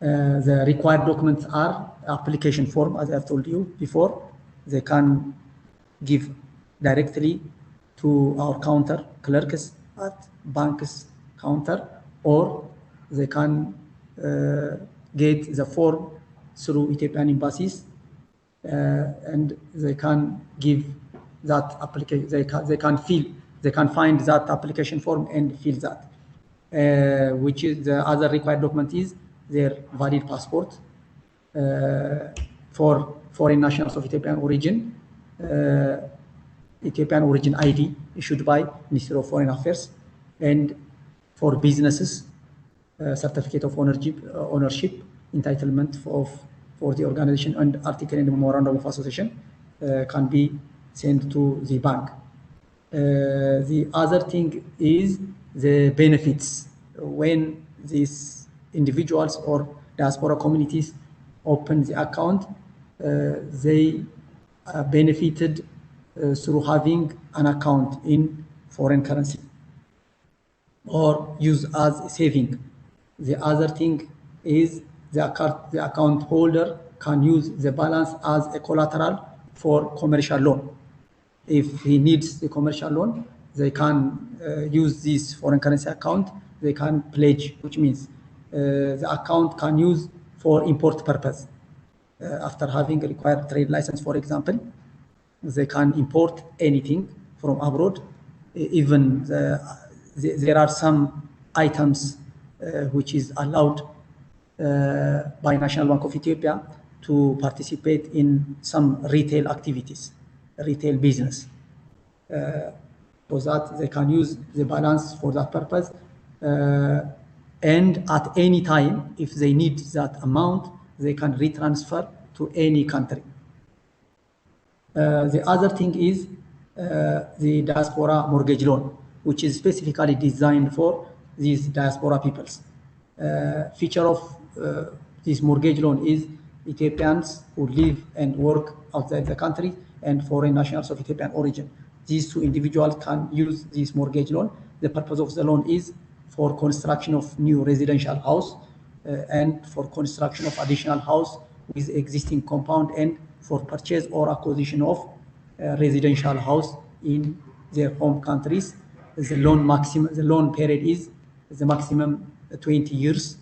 The required documents are application form, as I've told you before. They can give directly to our counter clerks at bank's counter, or they can get the form through Ethiopian embassies, and they can give that application. They can find that application form and fill that. Which is the other required document is their valid passport for foreign nationals of Ethiopian origin, Ethiopian origin ID issued by Ministry of Foreign Affairs, and for businesses, certificate of ownership, entitlement for the organization, and article in the memorandum of association can be sent to the bank. The other thing is the benefits. When these individuals or diaspora communities open the account, they benefited through having an account in foreign currency or use as saving. The other thing is the account holder can use the balance as a collateral for commercial loan. If he needs the commercial loan, they can use this foreign currency account. They can pledge, which means the account can use for import purpose. After having a required trade license, for example, they can import anything from abroad. Even there are some items which is allowed by National Bank of Ethiopia to participate in some retail activities, retail business, so that they can use the balance for that purpose. And at any time, if they need that amount, they can retransfer to any country. The other thing is the diaspora mortgage loan, which is specifically designed for these diaspora peoples. Feature of this mortgage loan is Ethiopians who live and work outside the country and foreign nationals of Ethiopian origin. These two individuals can use this mortgage loan. The purpose of the loan is for construction of new residential house and for construction of additional house with existing compound, and for purchase or acquisition of residential house in their home countries. The loan period is the maximum 20 years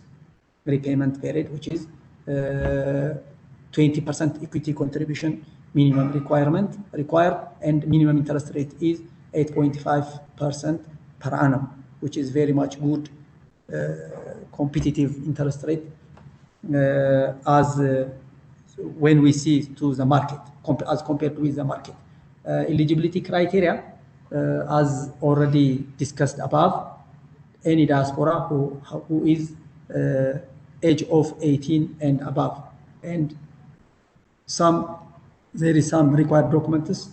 repayment period, which is 20% equity contribution minimum required, and minimum interest rate is 8.5% per annum, which is very much good competitive interest rate as when we see to the market, as compared with the market. Eligibility criteria, as already discussed above, any diaspora who is age of 18 and above, and there is some required documents,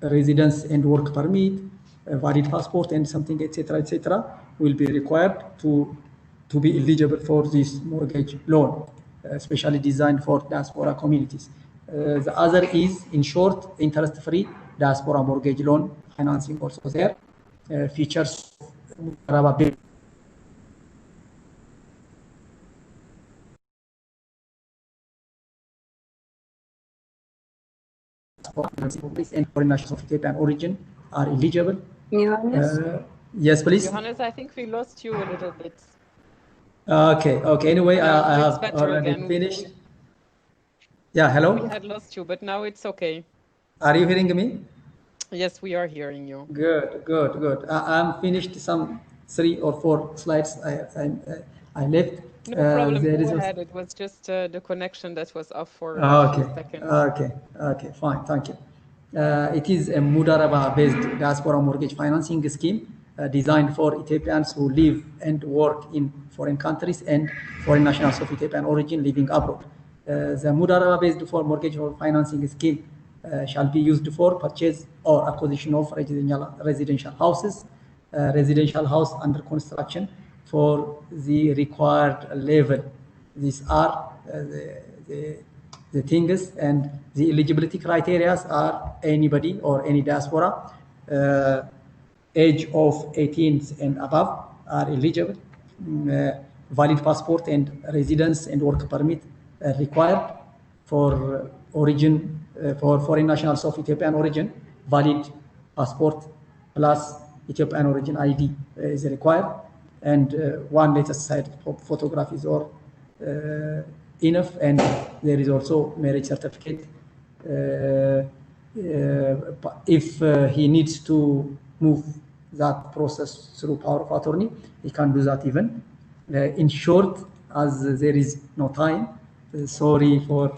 residence and work permit, valid passport, and something, etc., will be required to be eligible for this mortgage loan, especially designed for diaspora communities. The other is, in short, interest-free diaspora mortgage loan financing also there. Features and foreign nationals of Ethiopian origin are eligible. Johannes? Yes, please. Johannes, I think we lost you a little bit. Okay. Anyway, Now I it's have better already again. finished. Yeah, hello? We had lost you, but now it's okay. Are you hearing me? Yes, we are hearing you. Good. I'm finished some 3 or 4 slides I left. No problem. There is Go ahead. It was just the connection that was off for a few seconds. Okay, fine, thank you. It is a Mudaraba-based diaspora mortgage financing scheme designed for Ethiopians who live and work in foreign countries and foreign nationals of Ethiopian origin living abroad. The Mudaraba-based for mortgage financing scheme shall be used for purchase or acquisition of residential houses, residential house under construction for the required level. These are the things, and the eligibility criteria are anybody or any diaspora age of 18 and above are eligible. Valid passport and residence and work permit required for origin for foreign nationals of Ethiopian origin. Valid passport plus Ethiopian origin ID is required, and one latest side photograph is all enough, and there is also marriage certificate. If he needs to move that process through power of attorney, he can do that even. In short, as there is no time, sorry for.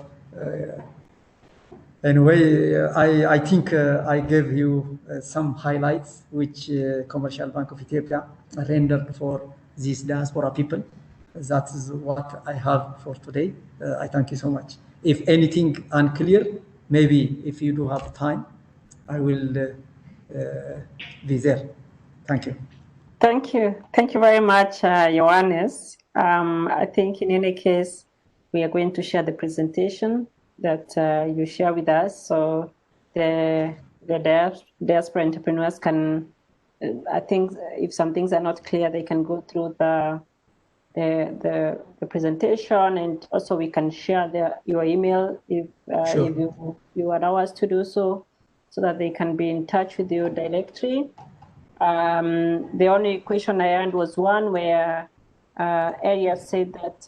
Anyway, I think I gave you some highlights which Commercial Bank of Ethiopia rendered for these diaspora people. That is what I have for today. I thank you so much. If anything unclear, maybe if you do have time, I will be there. Thank you. Thank you. Thank you very much, Johannes. I think in any case, we are going to share the presentation that you share with us. So the diaspora entrepreneurs can, I think if some things are not clear, they can go through the presentation, and also we can share your email if you allow us to do so that they can be in touch with you directly. The only question I had was one where Elias said that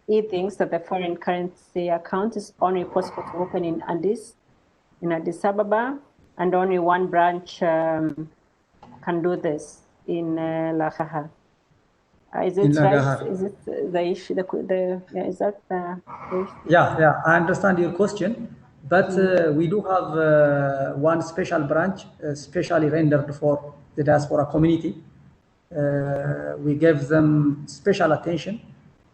he thinks that the foreign currency account is only possible to open in Addis Ababa, and only one branch can do this in Lahaha. Is it right? Is it the issue? Is that the issue? Yeah, I understand your question, but we do have one special branch, specially rendered for the diaspora community. We gave them special attention.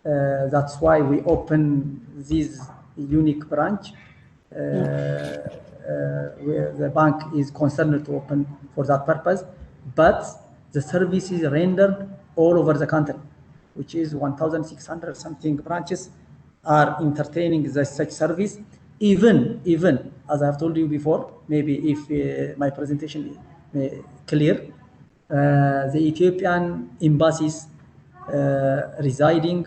That's why we open this unique branch. Where the bank is concerned to open for that purpose, but the service is rendered all over the country, which is 1,600 something branches are entertaining such service. Even as I've told you before, maybe if my presentation is clear, the Ethiopian embassies residing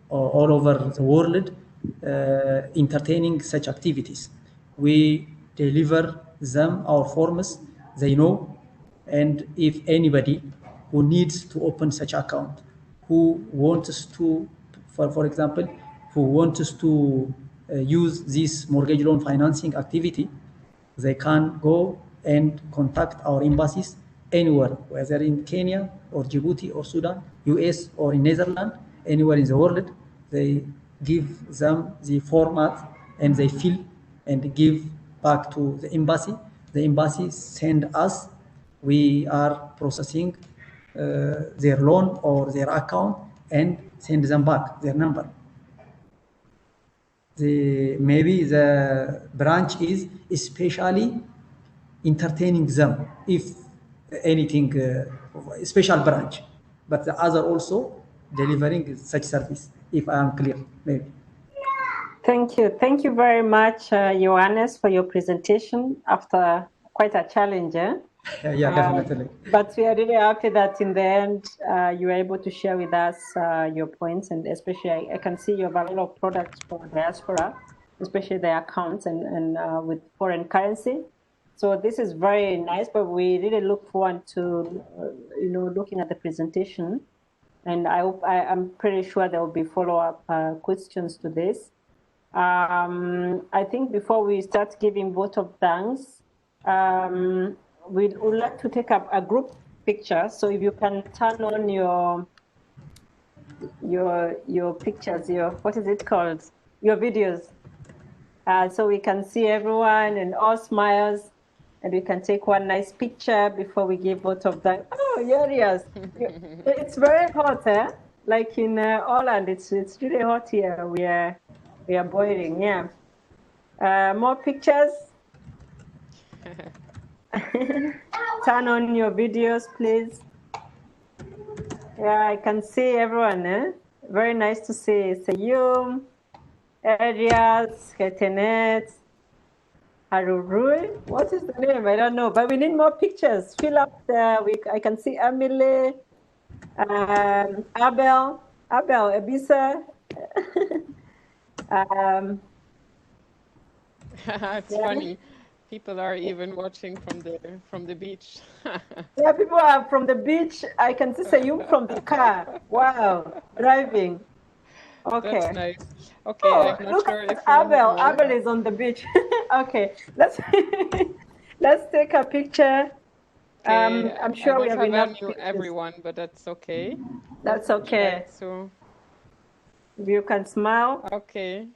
all over the world entertaining such activities. We deliver them our forms, they know, and if anybody who needs to open such account, who wants to, for example, who wants to use this mortgage loan financing activity, they can go and contact our embassies anywhere, whether in Kenya or Djibouti or Sudan, US or in Netherlands, anywhere in the world. They give them the format and they fill and give back to the embassy. The embassy send us, we are processing their loan or their account and send them back their number. Maybe the branch is especially entertaining them, if anything, special branch, but the other also delivering such service, if I am clear, maybe. Thank you very much, Johannes, for your presentation after quite a challenge. Yeah, definitely. But we are really happy that in the end you were able to share with us your points, and especially I can see you have a lot of products for diaspora. especially their accounts and with foreign currency. So this is very nice, but we really look forward to, looking at the presentation. And I'm pretty sure there will be follow-up questions to this. I think before we start giving vote of thanks, we would like to take up a group picture. So if you can turn on your pictures, what is it called? Your videos. So we can see everyone and all smiles, and we can take one nice picture before we give vote of thanks. Oh, here he is. It's very hot, eh? Like in Holland, it's really hot here. We are boiling, yeah. More pictures. Turn on your videos, please. Yeah, I can see everyone, eh? Very nice to see Seyum, Arias, Ketenet, Harurui. What is the name? I don't know, but we need more pictures. Fill up the, I can see Emily, Abel, Ebisa. It's funny. People are even watching from the beach. Yeah, people are from the beach. I can see Seyum from the car. Wow, driving. Okay. That's nice. Okay, Oh, I'm not look sure at if you want Abel. more. Abel is on the beach. Okay, let's take a picture. Okay, I'm sure we have enough pictures. everyone, but that's okay. That's okay. So if you can smile. Okay.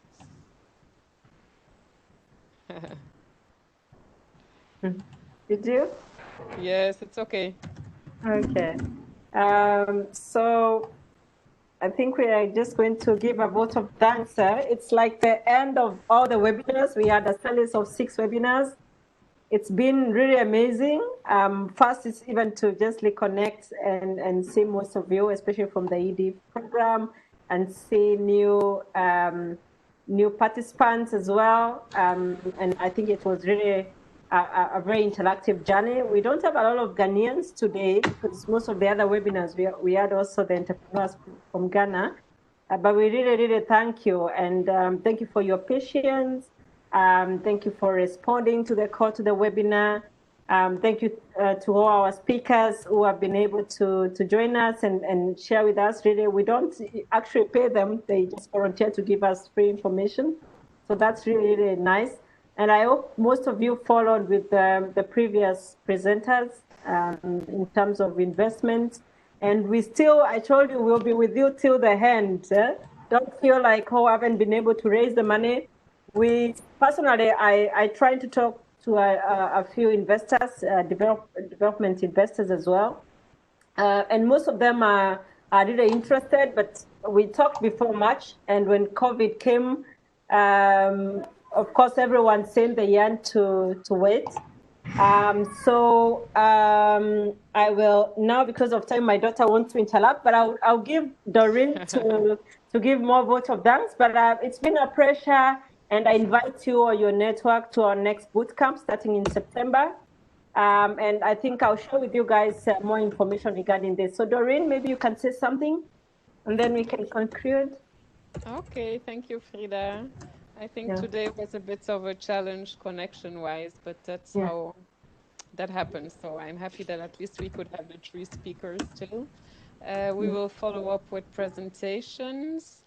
Did you? Yes, it's okay. Okay. So I think we are just going to give a vote of thanks. It's like the end of all the webinars. We had a series of 6 webinars. It's been really amazing. First is even to just reconnect and see most of you, especially from the ED program, and see new participants as well. And I think it was really a very interactive journey. We don't have a lot of Ghanaians today because most of the other webinars we had also the entrepreneurs from Ghana. But we really, really thank you, and thank you for your patience. Thank you for responding to the call to the webinar. Thank you to all our speakers who have been able to join us and share with us. Really, we don't actually pay them. They just volunteer to give us free information. So that's really, really nice. And I hope most of you followed with the previous presenters in terms of investment. And we still, I told you, we'll be with you till the end. Don't feel like, I haven't been able to raise the money. We personally, I tried to talk to a few investors, development investors as well. And most of them are really interested, but we talked before March, and when COVID came, of course, everyone sent the yearn to wait. I will now, because of time, my daughter wants to interrupt, but I'll give Doreen to give more vote of thanks. But it's been a pleasure, and I invite you or your network to our next bootcamp starting in September. And I think I'll share with you guys more information regarding this. So Doreen, maybe you can say something, and then we can conclude. Okay, thank you, Frida. I think today was a bit of a challenge connection-wise, but that's how that happens. So I'm happy that at least we could have the 3 speakers still. We will follow up with presentations.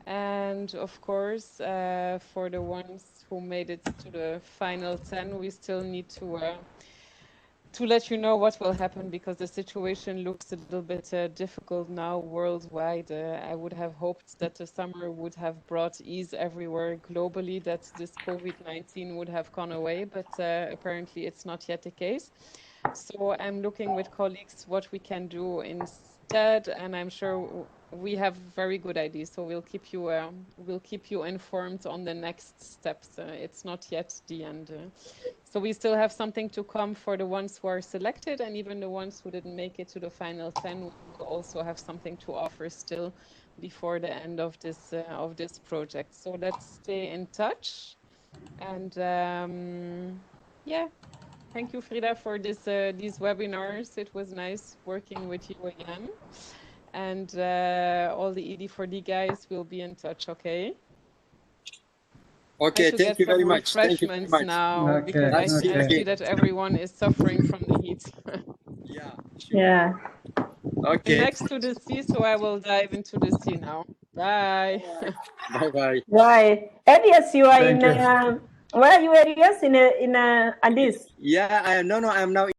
And of course, for the ones who made it to the final 10, we still need to let you know what will happen, because the situation looks a little bit difficult now worldwide. I would have hoped that the summer would have brought ease everywhere globally, that this COVID-19 would have gone away, but apparently it's not yet the case. So I'm looking with colleagues what we can do instead, and I'm sure we have very good ideas. So we'll keep you informed on the next steps. It's not yet the end. So we still have something to come for the ones who are selected, and even the ones who didn't make it to the final 10 will also have something to offer still before the end of this project. So let's stay in touch. And thank you, Frida, for these webinars. It was nice working with you again. And all the ED4D guys will be in touch, okay? Okay, to thank get you very some much. Thank you very refreshments much. now Okay, because Nice I seeing okay. see you. that everyone is suffering from the heat. Yeah, sure. Yeah. Okay, Next to the sea, so I will dive into the sea now. Bye. bye-bye. Right. Elias, you are Thank in you. where are you, Elias? In Addis? Yeah, I am now